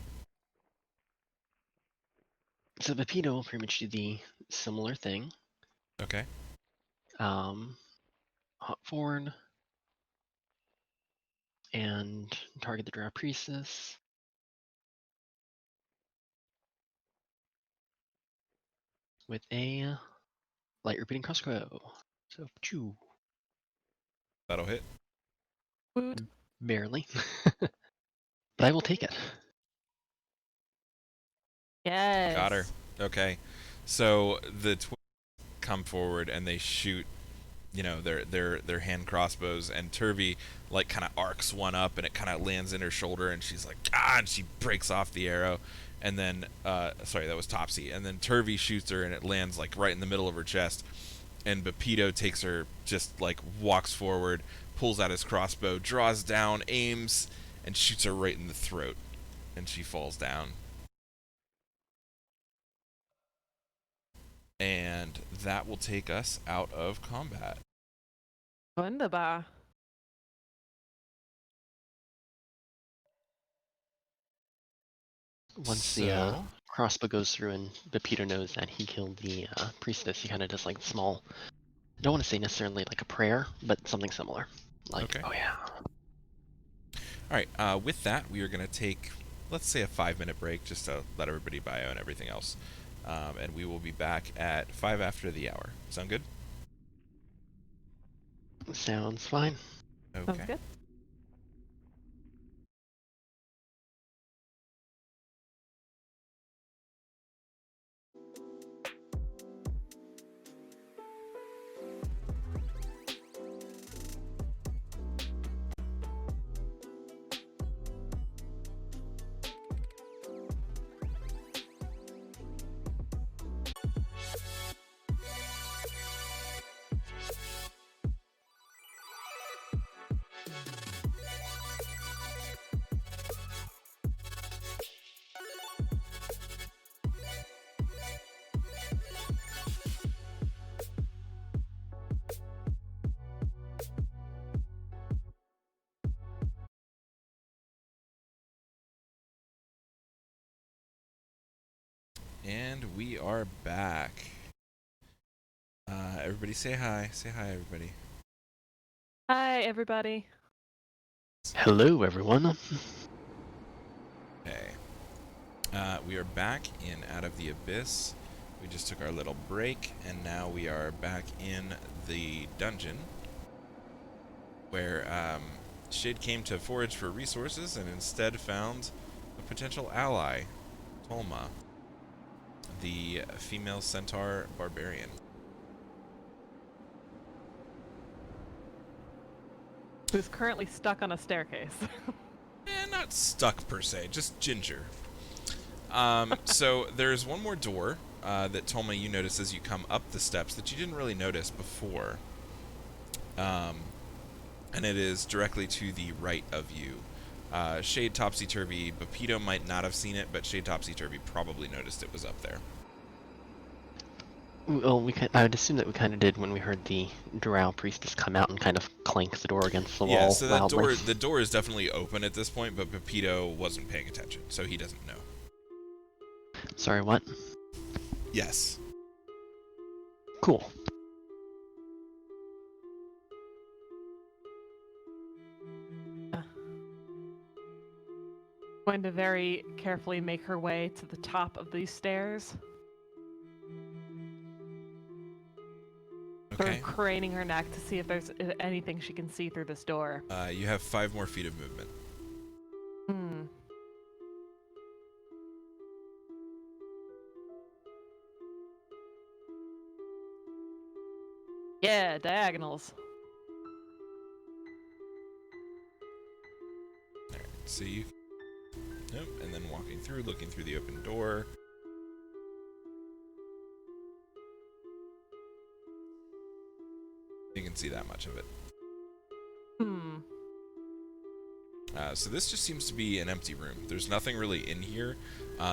So Mapedo will pretty much do the similar thing. Okay. Hop forward and target the Drow Priestess. With a light repeating crossbow. So, choo. That'll hit. Woot. Barely. But I will take it. Yes. Got her. Okay. So the twins come forward and they shoot, you know, their hand crossbows, and Turvy like kind of arcs one up and it kind of lands in her shoulder and she's like, ah, and she breaks off the arrow. And then sorry, that was Topsy. And then Turvy shoots her and it lands like right in the middle of her chest. And Bupido takes her, just like walks forward, pulls out his crossbow, draws down, aims, and shoots her right in the throat. And she falls down. And that will take us out of combat. Wunderbar. Once the crossbow goes through and Pepito knows that he killed the priestess, he kind of does like small, I don't want to say necessarily like a prayer, but something similar. Like, Okay. oh yeah. All right, with that, we are going to take, let's say, a 5-minute break just to let everybody bio and everything else. And we will be back at 5 after the hour. Sound good? Sounds fine. Sounds Okay. good. And we are back. Everybody say hi. Say hi, everybody. Hi, everybody. Hello, everyone. Okay. We are back in Out of the Abyss. We just took our little break, and now we are back in the dungeon, where Shade came to forage for resources and instead found a potential ally, Tolma, the female centaur barbarian. Who's currently stuck on a staircase. Not stuck per se, just ginger. So there's one more door that Tolma you notice as you come up the steps that you didn't really notice before. And it is directly to the right of you. Shade Topsy-Turvy, Bapito might not have seen it, but Shade Topsy-Turvy probably noticed it was up there. Well, I would assume that we kind of did when we heard the drow priestess come out and kind of clank the door against the Yeah, wall so that loudly. the door is definitely open at this point, but Pepito wasn't paying attention, so he doesn't know. Sorry, what? Yes. Cool. Going to very carefully make her way to the top of these stairs. Sort Okay. of craning her neck to see if there's anything she can see through this door. You have 5 more feet of movement. Hmm. Yeah, diagonals. Alright, so you... Nope, and then walking through, looking through the open door. You can see that much of it. Hmm. So this just seems to be an empty room. There's nothing really in here.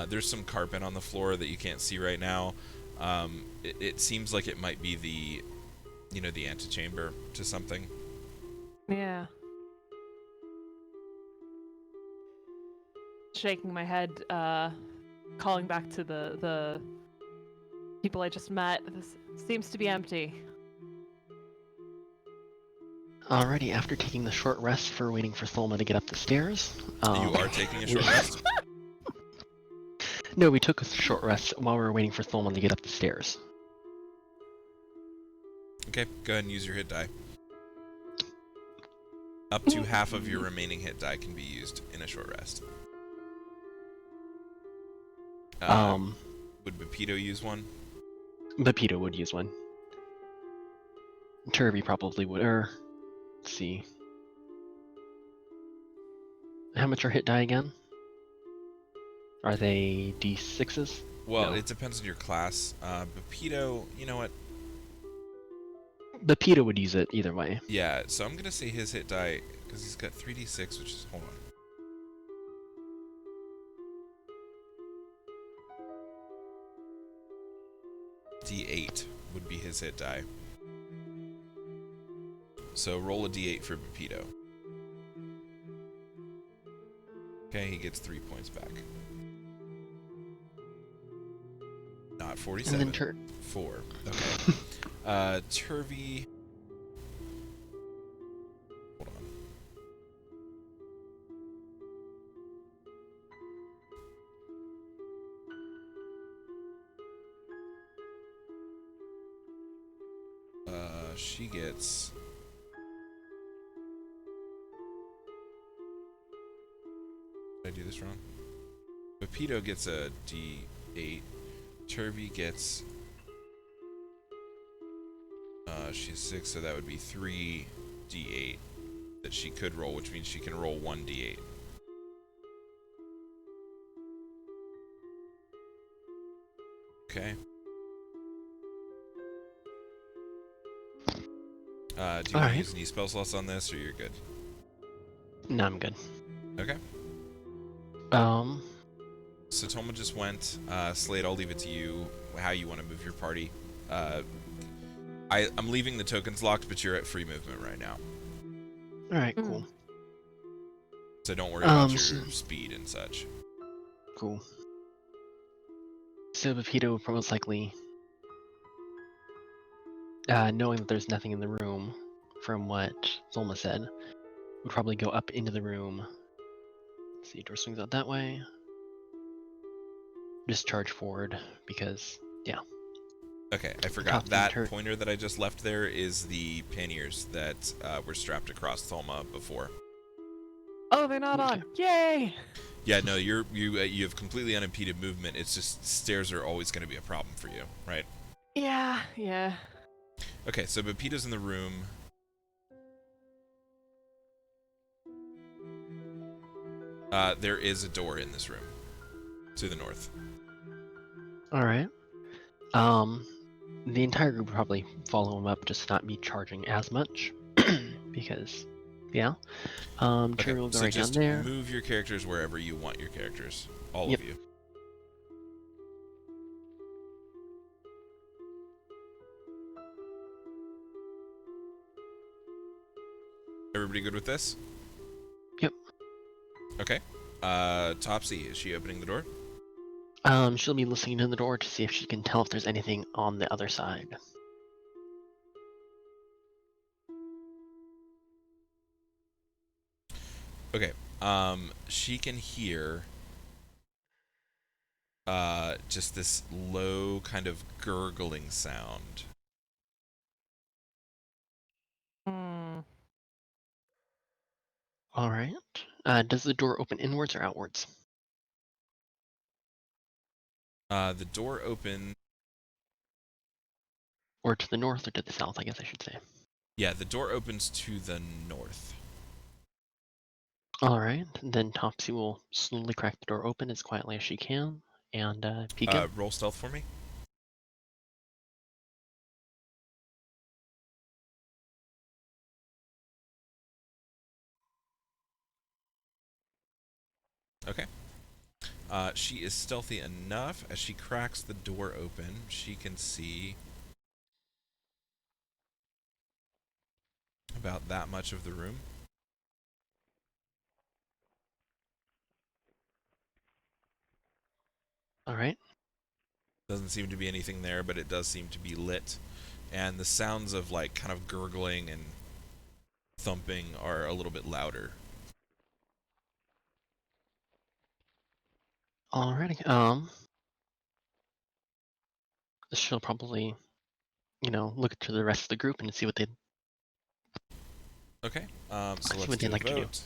There's some carpet on the floor that you can't see right now. It seems like it might be the, the antechamber to something. Yeah. Shaking my head, calling back to the people I just met. This seems to be empty. Alrighty, after taking the short rest for waiting for Tholma to get up the stairs... You are taking a short rest? No, we took a short rest while we were waiting for Tholma to get up the stairs. Okay, go ahead and use your hit die. Up to half of your remaining hit die can be used in a short rest. Would Bapito use one? Bapito would use one. Turvy probably would, let's see. How much are hit die again? Are they D6s? Well, No. it depends on your class. Bapito, you know what? Bapito would use it either way. Yeah, so I'm going to say his hit die, because he's got 3d6, which is... Hold on. D8 would be his hit die. So roll a D8 for Bapito. Okay, he gets 3 points back. Not 47. And then 4. Okay. Turvy... Hold on. She gets... Did I do this wrong? Pepito gets a D8. Turvy gets... she's 6, so that would be 3 D8 that she could roll, which means she can roll 1 D8. Okay. Do you want to use any spell slots on this, or you're good? No, I'm good. Okay. So Toma just went. Slade, I'll leave it to you how you want to move your party. I'm leaving the tokens locked, but you're at free movement right now. Alright, cool. So don't worry about your speed and such. Cool. So Pepito would most likely, knowing that there's nothing in the room, from what Zulma said, would probably go up into the room. Let's see, door swings out that way. Just charge forward because, yeah. Okay, I forgot. Topsy's That turn. pointer that I just left there is the panniers that were strapped across Thelma before. Oh, they're not Okay. on. Yay! Yeah, no, you have completely unimpeded movement. It's just stairs are always going to be a problem for you, right? Yeah, yeah. Okay, so Pepita's in the room. There is a door in this room to the north. All right. The entire group would probably follow him up, just not be charging as much, because, yeah. Okay, Cherry will go so right down just there. move your characters wherever you want your characters. All Yep. of you. Everybody good with this? Yep. Okay. Topsy, is she opening the door? She'll be listening to the door to see if she can tell if there's anything on the other side. Okay. She can hear just this low kind of gurgling sound. Hmm. All right. Does the door open inwards or outwards? The door open. Or to the north or to the south, I guess I should say. Yeah, the door opens to the north. All right. Then Topsy will slowly crack the door open as quietly as she can and peek in. Roll stealth for me. Okay. She is stealthy enough. As she cracks the door open, she can see about that much of the room. All right. Doesn't seem to be anything there, but it does seem to be lit. And the sounds of like kind of gurgling and thumping are a little bit louder. Alrighty. She'll probably, look to the rest of the group and see what they Okay. So see let's what they'd do a like to do. vote.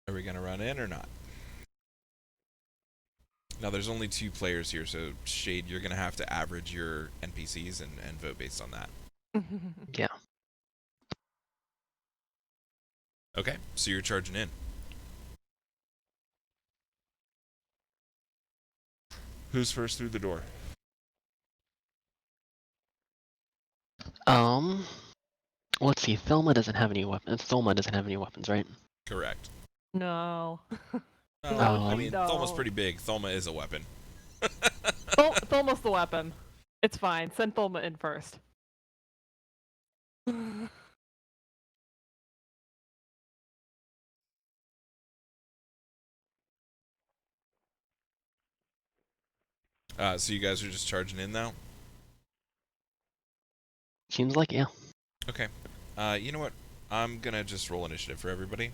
Are we gonna run in or not? Now there's only 2 players here, so Shade, you're gonna have to average your NPCs and vote based on that. Yeah. Okay, so you're charging in. Who's first through the door? Let's see. Thelma doesn't have any weapons. Thelma doesn't have any weapons, right? Correct. No. Oh, No, I she mean, don't. Thelma's pretty big. Thelma is a weapon. Thelma's the weapon. It's fine. Send Thelma in first. So you guys are just charging in now? Seems like, yeah. Okay. You know what? I'm gonna just roll initiative for everybody.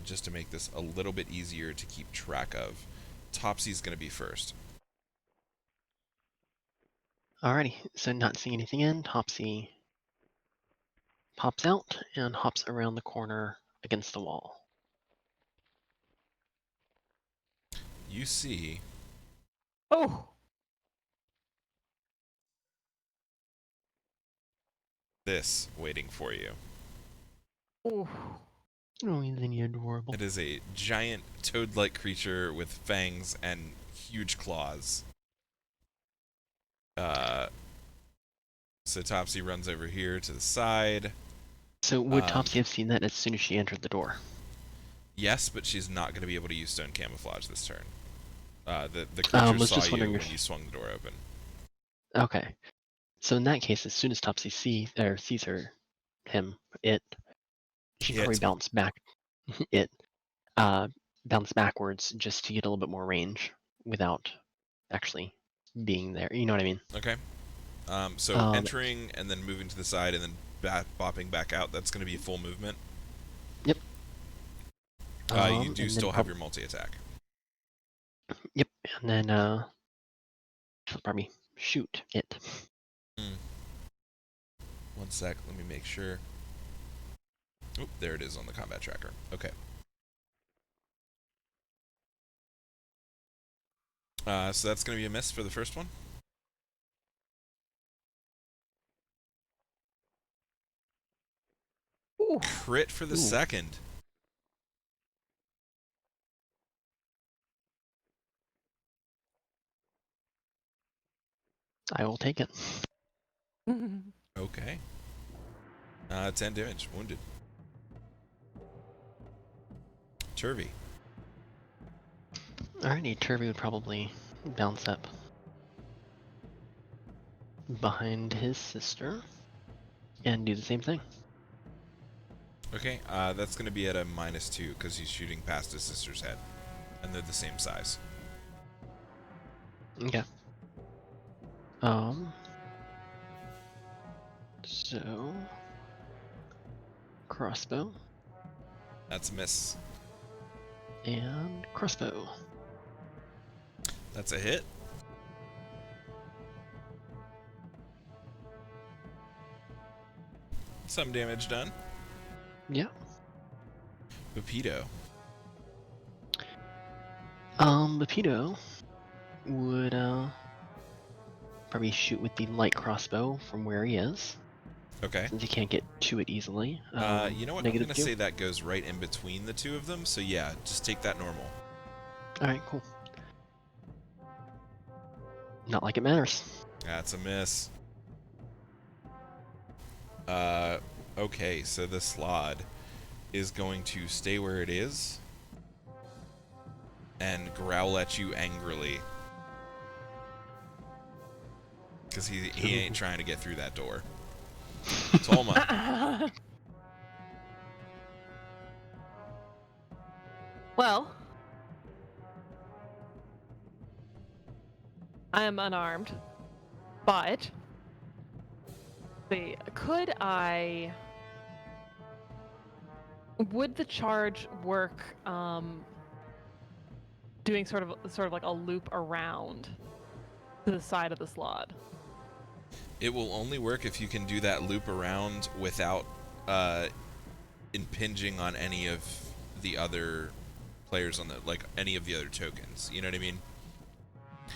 Just to make this a little bit easier to keep track of. Topsy's gonna be first. Alrighty. So not seeing anything in, Topsy pops out and hops around the corner against the wall. You see Oh! this waiting for you. Ooh. Oh, isn't he adorable? It is a giant toad-like creature with fangs and huge claws. So Topsy runs over here to the side. So would Topsy have seen that as soon as she entered the door? Yes, but she's not going to be able to use stone camouflage this turn. The creature was saw just you wondering when if- you swung the door open. Okay. So in that case, as soon as Topsy sees she'd probably Hit. bounce back. It uh, bounce backwards just to get a little bit more range without actually being there. You know what I mean? Okay. So Um, entering and then moving to the side and then bopping back out, that's going to be full movement. yep. You do And then still have your multi-attack. yep. And then she'll probably shoot it. Hmm. One sec, let me make sure. Oop, there it is on the combat tracker. Okay. So that's going to be a miss for the first one. Ooh. Crit for the Ooh. second. I will take it. Okay. 10 damage. Wounded. Turvy. Alrighty, Turvy would probably bounce up behind his sister and do the same thing. Okay, that's going to be at a -2 because he's shooting past his sister's head. And they're the same size. Okay. So crossbow That's a miss. and crossbow. That's a hit. Some damage done. Yeah. Pepito. Lepido would probably shoot with the light crossbow from where he is, Okay. since he can't get to it easily. You know what? I'm going to -2. say that goes right in between the two of them. So yeah, just take that normal. Alright, cool. Not like it matters. That's a miss. Okay, so the Slod is going to stay where it is and growl at you angrily. Because he ain't trying to get through that door. Tolma. Well, I am unarmed, but would the charge work doing sort of like a loop around to the side of the slot? It will only work if you can do that loop around without impinging on any of the other players on like any of the other tokens. You know what I mean?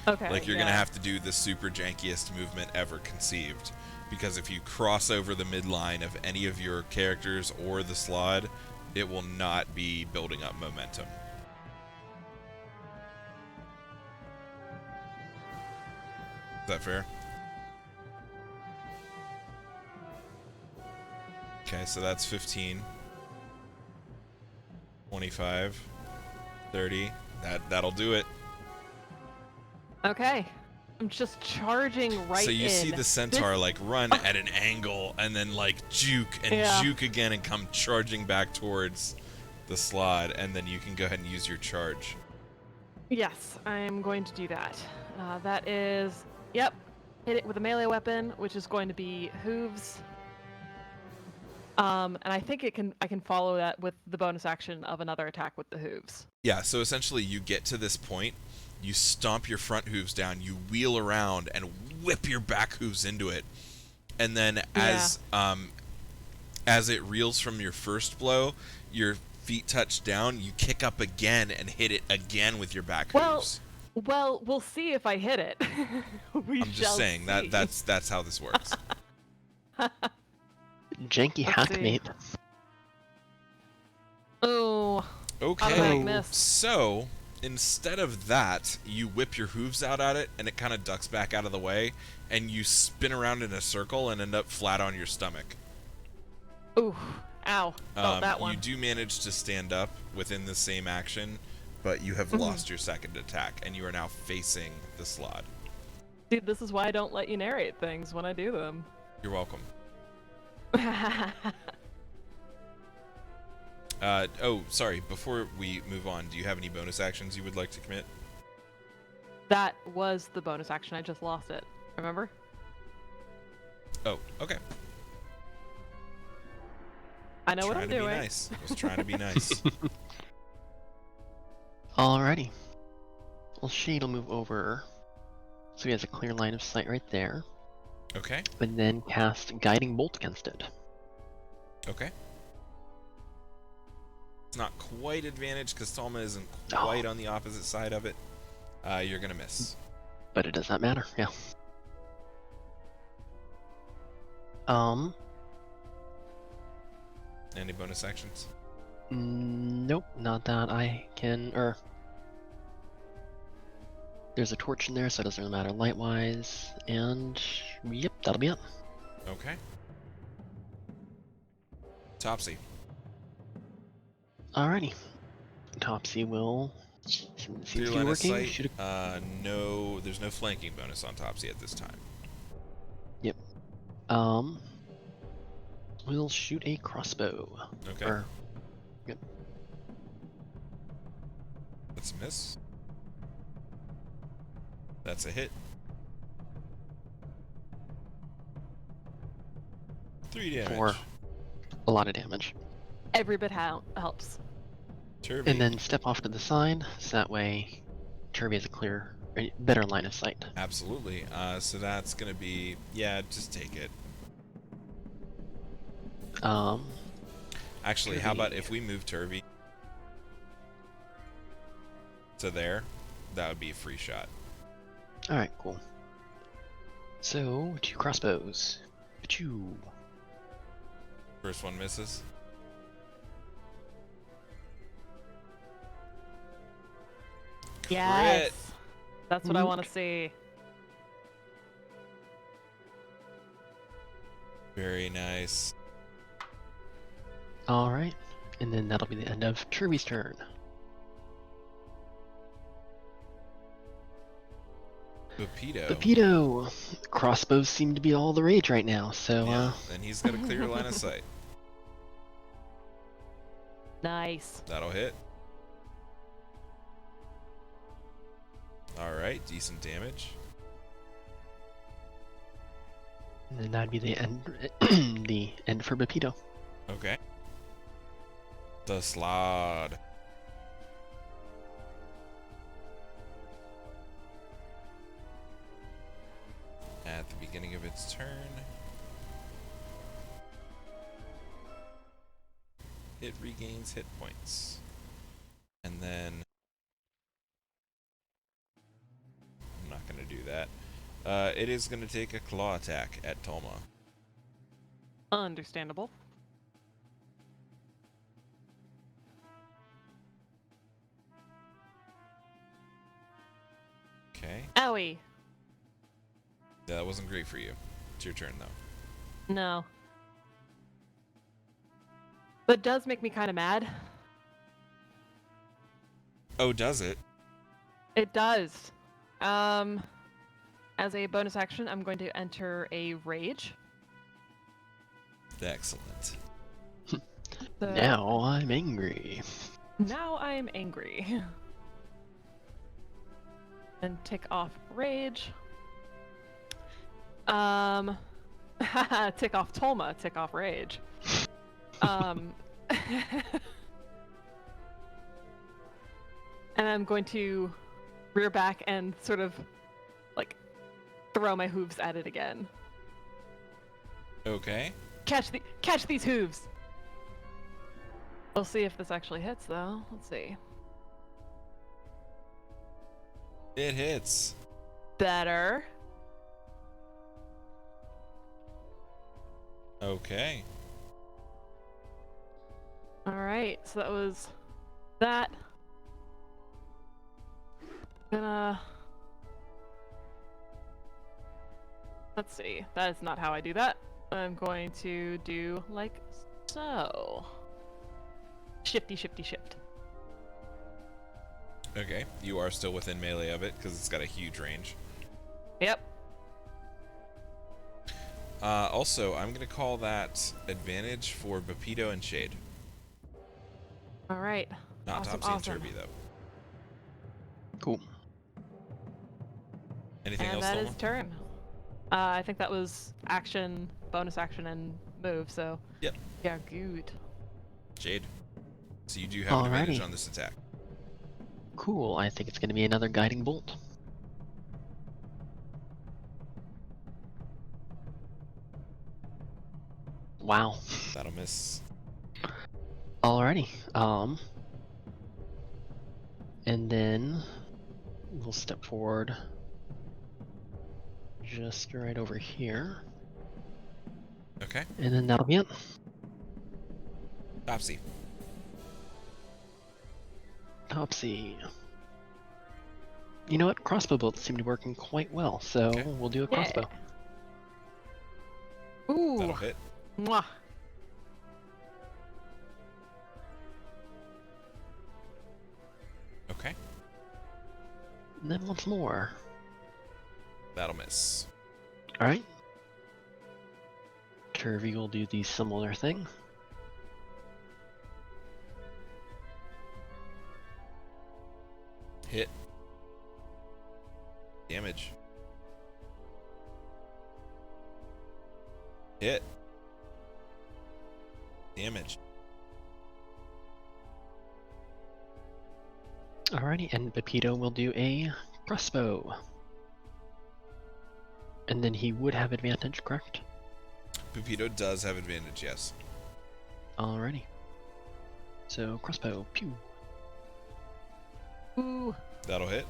Okay. Like you're gonna have to do the super jankiest movement ever conceived, because if you cross over the midline of any of your characters or the slot, it will not be building up momentum. Is that fair? Okay, so that's 15, 25, 30. That'll do it. Okay. I'm just charging right in. So you see the centaur like run at an angle and then like juke and juke again and come charging back towards the slot, and then you can go ahead and use your charge. Yes, I'm going to do that. That is, yep, hit it with a melee weapon, which is going to be hooves. And I think I can follow that with the bonus action of another attack with the hooves. Yeah, so essentially you get to this point, you stomp your front hooves down, you wheel around and whip your back hooves into it. And then as it reels from your first blow, your feet touch down, you kick up again and hit it again with your back hooves. Well, we'll see if I hit it. I'm just saying that's how this works. Janky hackmate. Oh. Okay, miss. so instead of that, you whip your hooves out at it, and it kind of ducks back out of the way, and you spin around in a circle and end up flat on your stomach. Ooh, ow, felt that one. You do manage to stand up within the same action, but you have lost your second attack, and you are now facing the slot. Dude, this is why I don't let you narrate things when I do them. You're welcome. Oh, sorry. Before we move on, do you have any bonus actions you would like to commit? That was the bonus action. I just lost it. Remember? Oh, okay. I know what Trying I'm to be doing. nice. I was trying to be nice. Alrighty. Well, Shade will move over, so he has a clear line of sight right there, Okay. and then cast Guiding Bolt against it. Okay. It's not quite advantage because Tolma isn't quite on the opposite side of it. You're gonna miss. But it does not matter, yeah. Any bonus actions? Nope, not that I can, there's a torch in there, so it doesn't really matter light-wise, and yep, that'll be it. Okay. Topsy. Alrighty. Topsy will, seems to Clear be line of working, sight. shoot No, there's no flanking bonus on Topsy at this time. we'll shoot a crossbow. Okay. Yep. That's a miss. That's a hit. 3 damage. For a lot of damage. Every bit helps. Turvy. And then step off to the side, so that way Turvy has a clear, better line of sight. Absolutely. So that's gonna be, yeah, just take it. Actually, how about if we move Turvy to there? That would be a free shot. Alright, cool. So, 2 crossbows. Achoo. First one misses. Yes. Crit. That's what I want to see. Very nice. Alright, and then that'll be the end of Turvy's turn. Pepito. Pepito! Crossbows seem to be all the rage right now, so, Yeah, and he's got a clear line of sight. Nice. That'll hit. Alright, decent damage. and then that'd be the end, the end for Pepito. Okay. The Slod. At the beginning of its turn, it regains hit points. And then I'm not going to do that. It is going to take a claw attack at Tolma. Understandable. Okay. Owie. Yeah, that wasn't great for you. It's your turn, though. No. But it does make me kind of mad. Oh, does it? It does. As a bonus action, I'm going to enter a rage. Excellent. So Now I'm angry. now I'm angry. And tick off rage. Tick off Tolma, tick off rage. And I'm going to rear back and sort of like throw my hooves at it again. Okay. Catch these hooves. We'll see if this actually hits though. Let's see. It hits. Better. Okay. All right. So that was that. Let's see. That is not how I do that. I'm going to do like so. Shifty, shifty, shift. Okay. You are still within melee of it because it's got a huge range. Yep. Also, I'm gonna call that advantage for Bapito and Shade. All right. Not Awesome, Topsy awesome. and Turby, though. Cool. Anything And else, that Thelma? is turn. I think that was action, bonus action, and move. So. Yep. Yeah, good. Shade. So you do have an advantage Alrighty. on this attack. Cool. I think it's going to be another guiding bolt. Wow. That'll miss. Alrighty. And then we'll step forward just right over here. Okay. And then that'll be it. Topsy. Topsy. You know what? Crossbow bolts seem to be working quite well, so Okay. we'll do a crossbow. Ooh. That'll hit. Mwah. Okay. And then once more. That'll miss. Alright. Turvy will do the similar thing. Hit. Damage. Hit. Damage. Alrighty, and Pepito will do a crossbow. And then he would have advantage, correct? Pepito does have advantage, yes. Alrighty. So, crossbow, pew. Ooh. That'll hit.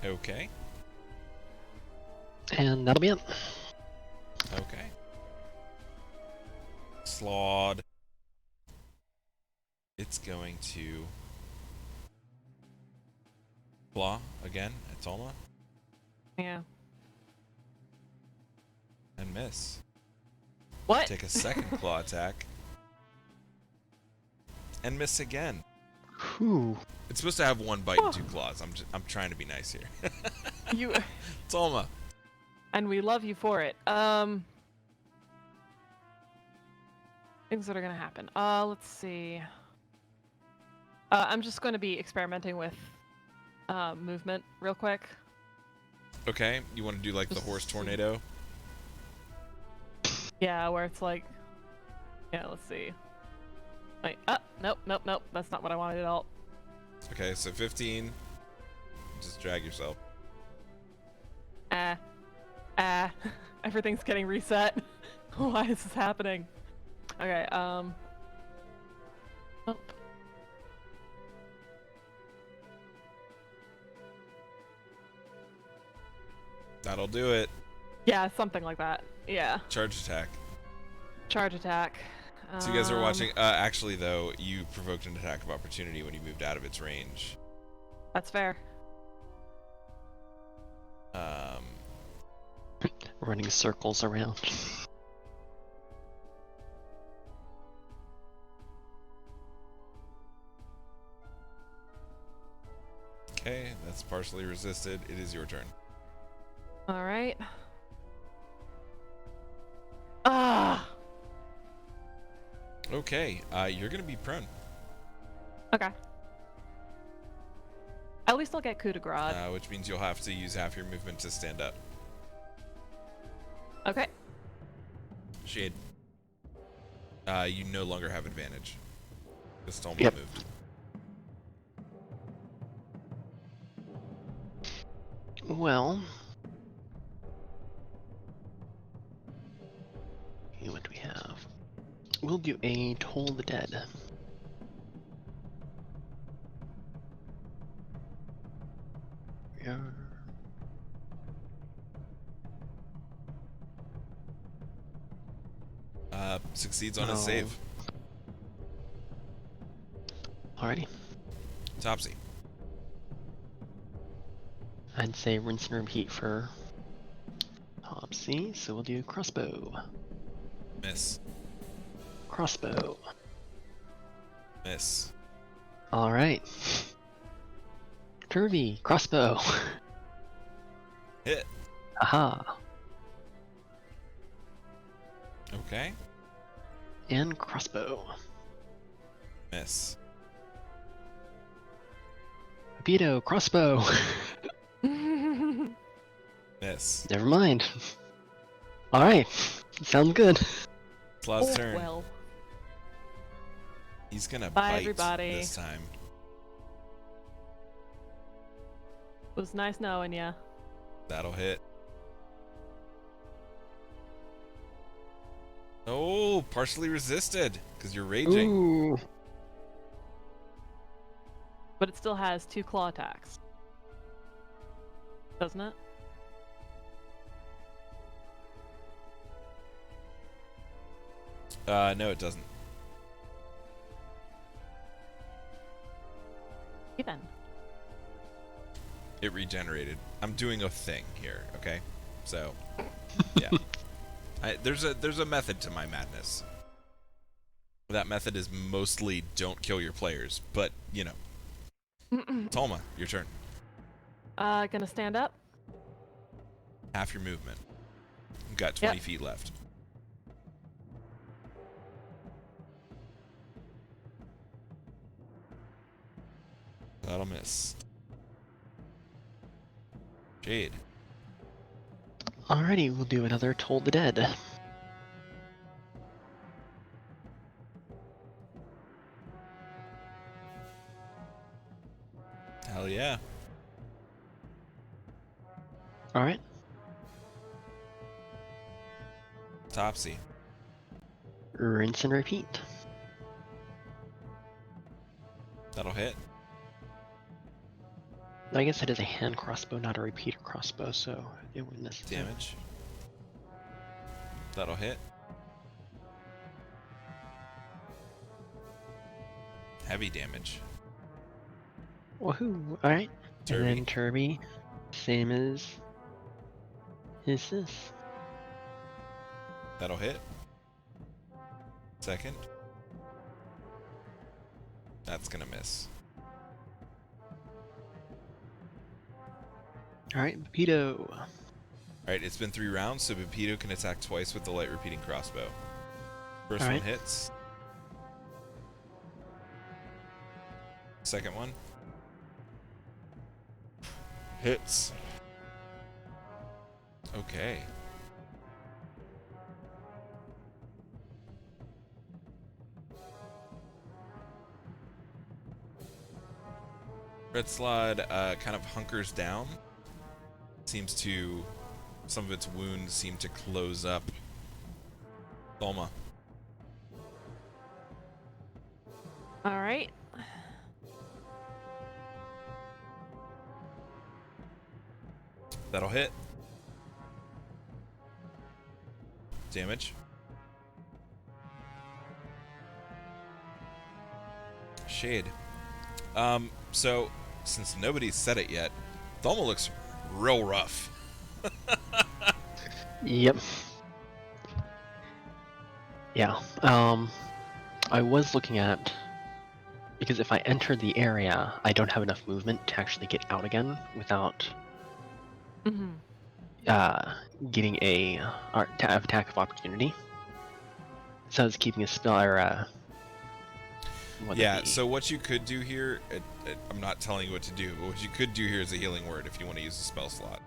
Okay. And that'll be it. Okay. Slawed. It's going to claw again at Tolma Yeah. and miss. What? Take a second claw attack and miss again. Whew. It's supposed to have one bite and two claws. I'm trying to be nice here. You. Tolma. And we love you for it. Things that are gonna happen. Let's see. I'm just going to be experimenting with movement real quick. Okay, you want to do like the horse tornado? Yeah, where it's like, yeah, let's see. Like, nope, that's not what I wanted at all. Okay, so 15. Just drag yourself. Everything's getting reset. Why is this happening? Okay, oh. That'll do it. Yeah, something like that. Yeah. Charge attack. Charge attack. So you guys are watching. Actually, though, you provoked an attack of opportunity when you moved out of its range. That's fair. Running circles around. Okay, that's partially resisted. It is your turn. All right. Ah. Okay, you're gonna be prone. Okay. At least I'll get coup de grace. Which means you'll have to use half your movement to stand up. Okay. Shade. You no longer have advantage. Because Tolma Yep. moved. Well. What do we have? We'll do a Toll the Dead. Yeah. Succeeds on his Oh. save. Alrighty. Topsy. I'd say rinse and repeat for Topsy, so we'll do crossbow. Miss. Crossbow. Miss. Alright. Turvy, crossbow. Hit. Aha. Okay. And crossbow. Miss. Torpedo, crossbow. Miss. Never mind. Alright. Sounds good. Claw's Oh, turn. well. He's gonna Bye, bite everybody. this time. It was nice knowing ya. That'll hit. Oh, partially resisted because you're raging. Ooh. But it still has 2 claw attacks. Doesn't it? No, it doesn't. Even. It regenerated. I'm doing a thing here, okay? So, yeah. There's a method to my madness. That method is mostly don't kill your players, but you know. Tolma, your turn. Gonna stand up. Half your movement. You've got 20 Yep. feet left. That'll miss. Jade. Alrighty, we'll do another Toll the Dead. Hell yeah. Alright. Topsy. Rinse and repeat. That'll hit. I guess it is a hand crossbow, not a repeater crossbow, so it wouldn't necessarily. Damage. That'll hit. Heavy damage. Woohoo! Alright. And Turby. then Turby, same as his this. That'll hit. Second. That's gonna miss. Alright, Pepito. Alright, it's been 3 rounds, so Pepito can attack twice with the light repeating crossbow. First Alright. one hits. Second one. Hits. Okay. Red Slide kind of hunkers down. Seems to... Some of its wounds seem to close up. Tholma. Alright. That'll hit. Damage. Shade. So, since nobody's said it yet, Thelma looks real rough. Yep. Yeah. I was looking at, because if I enter the area, I don't have enough movement to actually get out again without Mm-hmm. getting a attack of opportunity. So I was keeping a spell or Yeah, so what you could do here, I'm not telling you what to do, but what you could do here is a healing word if you want to use a spell slot.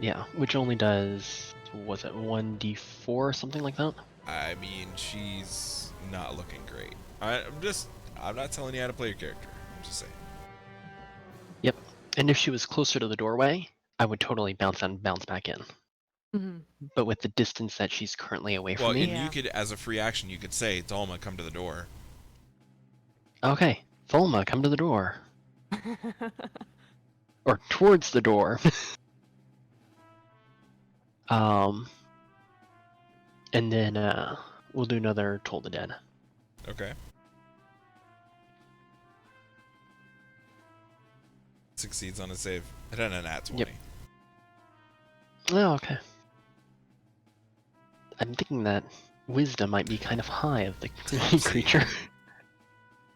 yeah, which only does, was it 1d4 or something like that? I mean, she's not looking great. I'm not telling you how to play your character. I'm just saying. Yep. And if she was closer to the doorway, I would totally bounce back in. Mm-hmm. But with the distance that she's currently away Well, from me, and Yeah. you could, as a free action, you could say, Thelma, come to the door. okay, Tholma, come to the door. Or towards the door. And then we'll do another Toll the Dead. Okay. Succeeds on a save. It had a nat 20. Yep. Oh, okay. I'm thinking that wisdom might be kind of high of the Topsy. creature.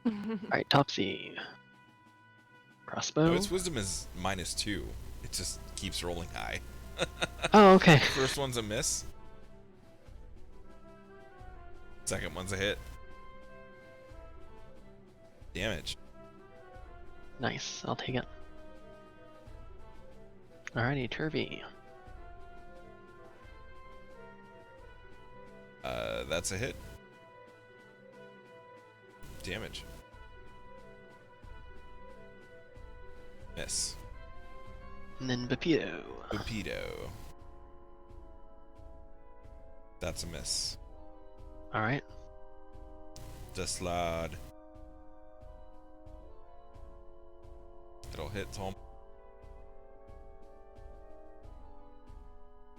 Alright, Topsy. Crossbow. No, its wisdom is -2. It just keeps rolling high. Oh, okay. First one's a miss. Second one's a hit. Damage. Nice. I'll take it. Alrighty, Turvy. That's a hit. Damage. Miss. And then Pepito. Bupido. That's a miss. Alright. Deslod. It'll hit Tom.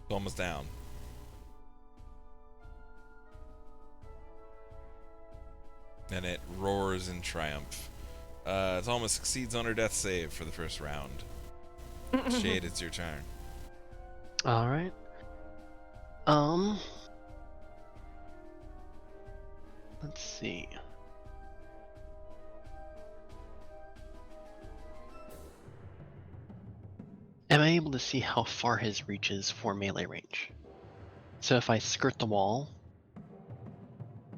Almost down. And it roars in triumph. Tolma succeeds on her death save for the first round. Shade, it's your turn. Alright. Let's see. Am I able to see how far his reach is for melee range? So if I skirt the wall,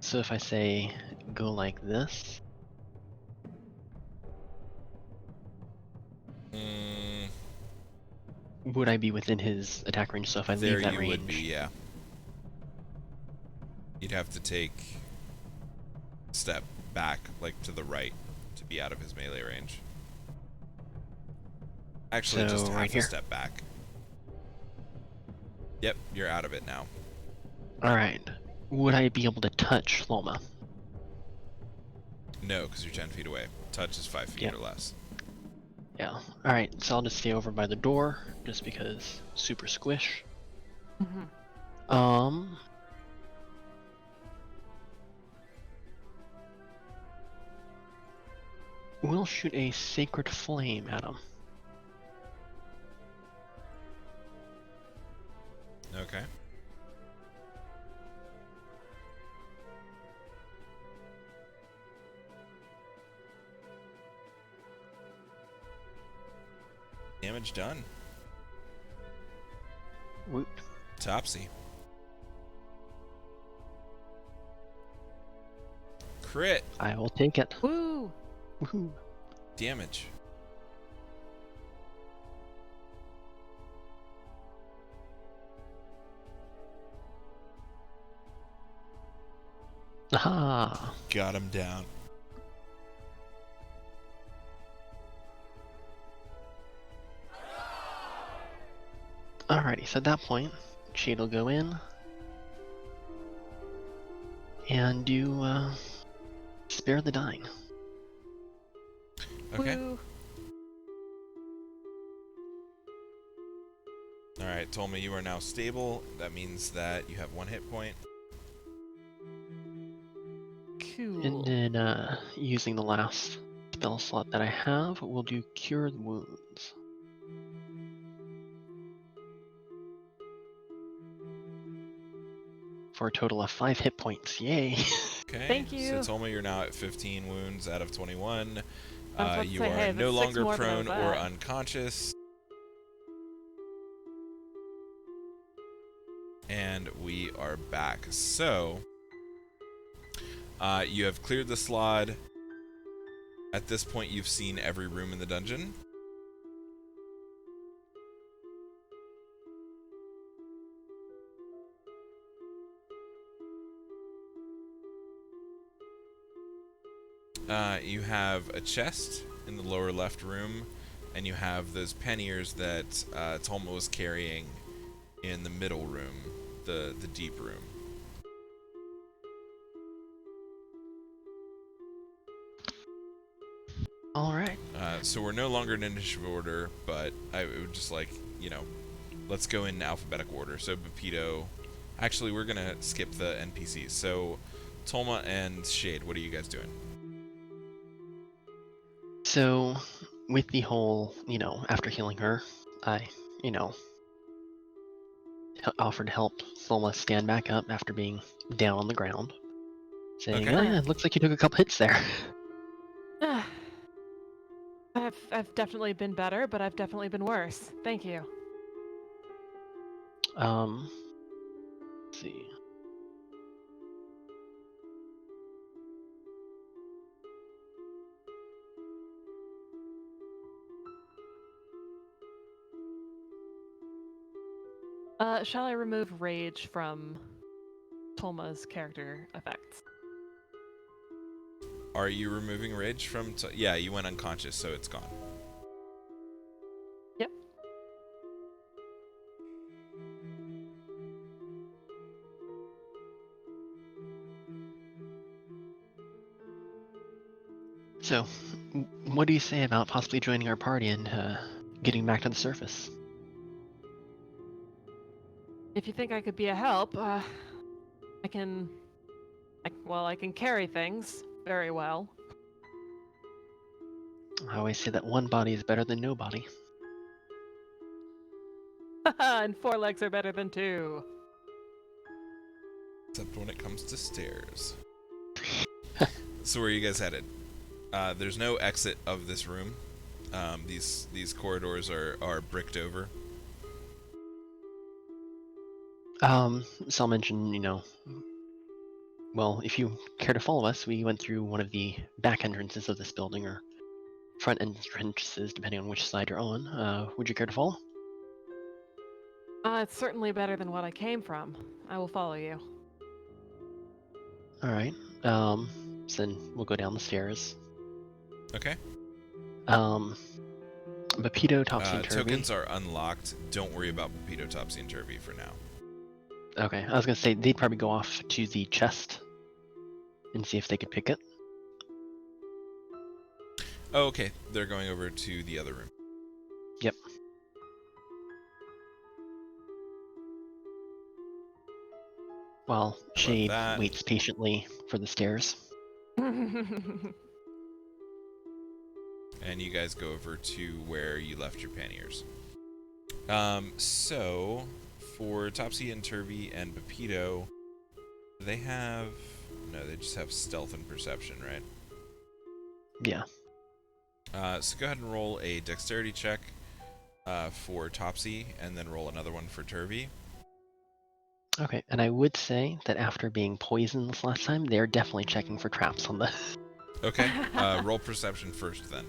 so if I say go like this, would I be within his attack range? So if I There leave that you range, would be, yeah. You'd have to take a step back, like to the right, to be out of his melee range. Actually, So, just half right a here? step back. Yep, you're out of it now. alright. Would I be able to touch Loma? No, because you're 10 feet away. Touch is 5 feet Yep. or less. Yeah. Alright, so I'll just stay over by the door, just because super squish. Mhm. We'll shoot a sacred flame at him. Okay. Damage done. Whoop. Topsy. Crit. I will take it. Woo! Woohoo. Damage. Aha! Got him down. Alrighty, so at that point, Shade will go in and do spare the dying. Okay. Woo! Alright, Tolma, you are now stable. That means that you have 1 hit point. Cool. And then using the last spell slot that I have, we'll do Cure the Wounds. For a total of 5 hit points. Yay! Okay. Thank you. So Tolma, you're now at 15 wounds out of 21. I was about to You say, are hey, no that's 6 longer more than I prone was or at. unconscious. And we are back. So, you have cleared the slot. At this point, you've seen every room in the dungeon. You have a chest in the lower left room, and you have those panniers that Tolma was carrying in the middle room, the deep room. Alright. So we're no longer in initiative order, but I would just like, let's go in alphabetical order. So Bepito, actually we're gonna skip the NPCs. So Tolma and Shade, what are you guys doing? So, with the whole, after healing her, I, offered to help Solma stand back up after being down on the ground. Saying, Okay. oh yeah, it looks like you took a couple hits there. I've definitely been better, but I've definitely been worse. Thank you. Let's see. Shall I remove rage from Tolma's character effects? Are you removing rage from... yeah, you went unconscious, so it's gone. Yep. So, what do you say about possibly joining our party and getting back to the surface? If you think I could be a help, I can... I can carry things very well. I always say that one body is better than no body. And 4 legs are better than 2. Except when it comes to stairs. So where are you guys headed? There's no exit of this room. These corridors are bricked over. So I'll mention, well, if you care to follow us, we went through one of the back entrances of this building, or front entrances, depending on which side you're on. Would you care to follow? It's certainly better than what I came from. I will follow you. All right. So then we'll go down the stairs. Okay. Bapito, Topsy, and Turvy. Tokens are unlocked. Don't worry about Pepito, Topsy, and Turvy for now. Okay, I was gonna say they'd probably go off to the chest and see if they could pick it. Oh, okay. They're going over to the other room. Yep. While Shade waits patiently for the stairs. And you guys go over to where you left your panniers. So, for Topsy and Turvy and Pepito, they have... No, they just have stealth and perception, right? Yeah. So go ahead and roll a dexterity check for Topsy, and then roll another one for Turvy. Okay, and I would say that after being poisoned this last time, they're definitely checking for traps on the... Okay, roll perception first then.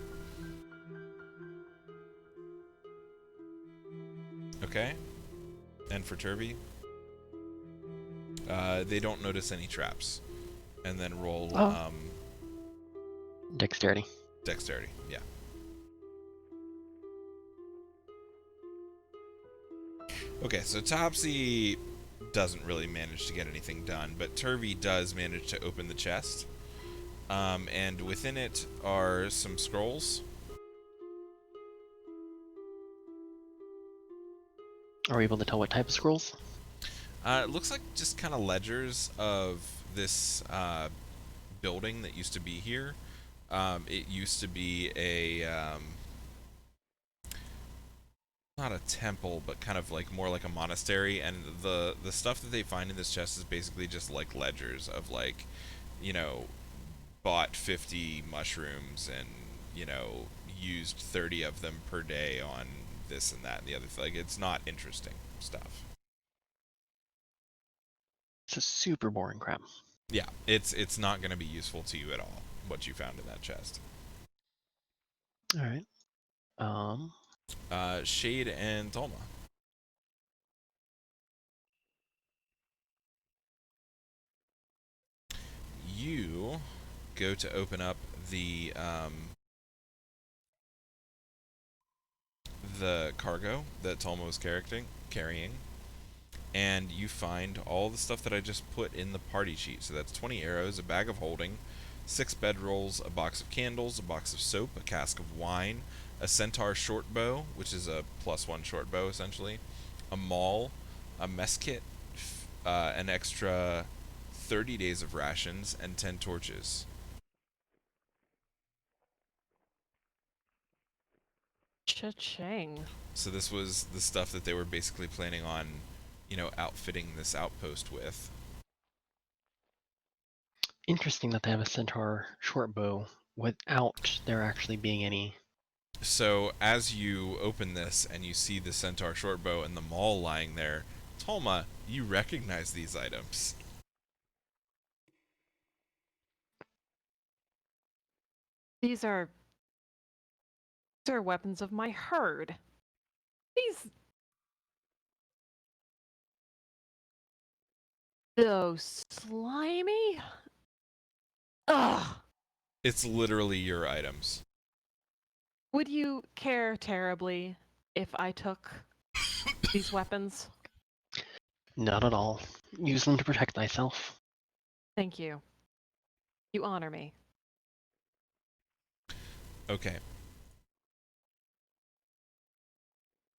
Okay, and for Turvy, they don't notice any traps. And then roll Dexterity. Dexterity, yeah. Okay, so Topsy doesn't really manage to get anything done, but Turvy does manage to open the chest. And within it are some scrolls. Are we able to tell what type of scrolls? It looks like just kind of ledgers of this building that used to be here. It used to be a... not a temple, but kind of like more like a monastery, and the stuff that they find in this chest is basically just like ledgers of like, bought 50 mushrooms and, used 30 of them per day on this and that and the other thing. Like, it's not interesting stuff. It's a super boring crap. Yeah, it's not going to be useful to you at all, what you found in that chest. Alright. Shade and Tolma. You go to open up the cargo that Tolma was carrying, and you find all the stuff that I just put in the party sheet. So that's 20 arrows, a bag of holding, 6 bedrolls, a box of candles, a box of soap, a cask of wine, a centaur short bow, which is a +1 short bow essentially, a maul, a mess kit, an extra 30 days of rations, and 10 torches. Cha-ching. So this was the stuff that they were basically planning on, outfitting this outpost with. Interesting that they have a centaur short bow without there actually being any... So as you open this and you see the centaur short bow and the maul lying there, Tolma, you recognize these items. These are weapons of my herd. These so slimy. Ugh. It's literally your items. Would you care terribly if I took these weapons? Not at all. Use them to protect thyself. Thank you. You honor me. Okay.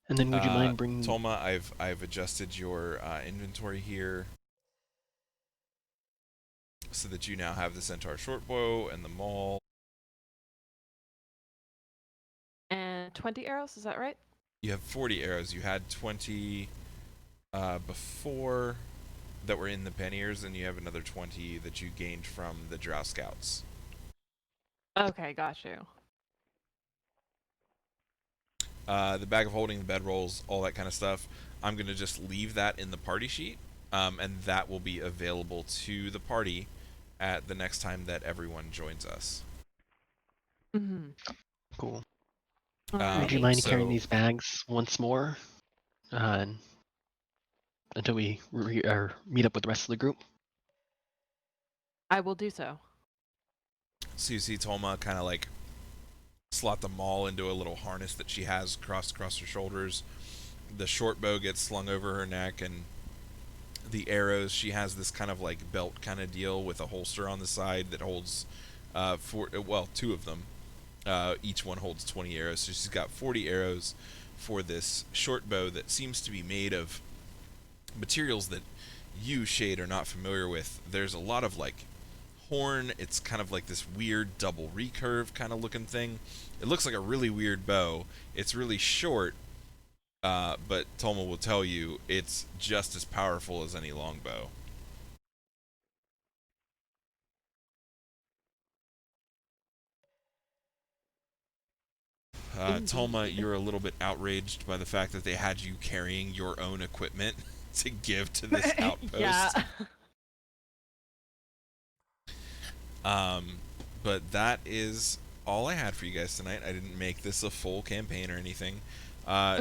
And then would you mind bringing... Tolma, I've adjusted your inventory here so that you now have the centaur shortbow and the maul. And 20 arrows, is that right? You have 40 arrows. You had 20 before that were in the panniers, and you have another 20 that you gained from the Drow Scouts. Okay, got you. The bag of holding, the bedrolls, all that kind of stuff, I'm going to just leave that in the party sheet, and that will be available to the party at the next time that everyone joins us. Mm-hmm. Cool. Alrighty. Would you mind so- carrying these bags once more? Until we meet up with the rest of the group? I will do so. So you see Tolma kind of like slot the maul into a little harness that she has crossed across her shoulders. The short bow gets slung over her neck, and the arrows, she has this kind of like belt kind of deal with a holster on the side that holds two of them. Each one holds 20 arrows, so she's got 40 arrows for this short bow that seems to be made of materials that you, Shade, are not familiar with. There's a lot of like horn. It's kind of like this weird double recurve kind of looking thing. It looks like a really weird bow. It's really short, but Tolma will tell you it's just as powerful as any longbow. Tolma, Indeed. you're a little bit outraged by the fact that they had you carrying your own equipment to give to this outpost. Yeah. But that is all I had for you guys tonight. I didn't make this a full campaign or anything.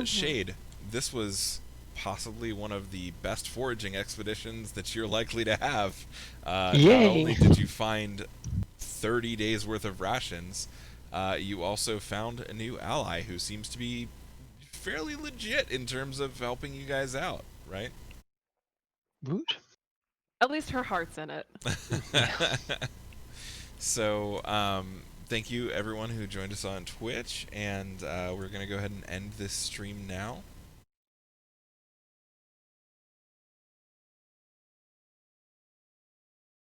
Shade, this was possibly one of the best foraging expeditions that you're likely to have. Not Yay! only did you find 30 days worth of rations, you also found a new ally who seems to be fairly legit in terms of helping you guys out, right? Woot? At least her heart's in it. So, thank you everyone who joined us on Twitch, and we're going to go ahead and end this stream now.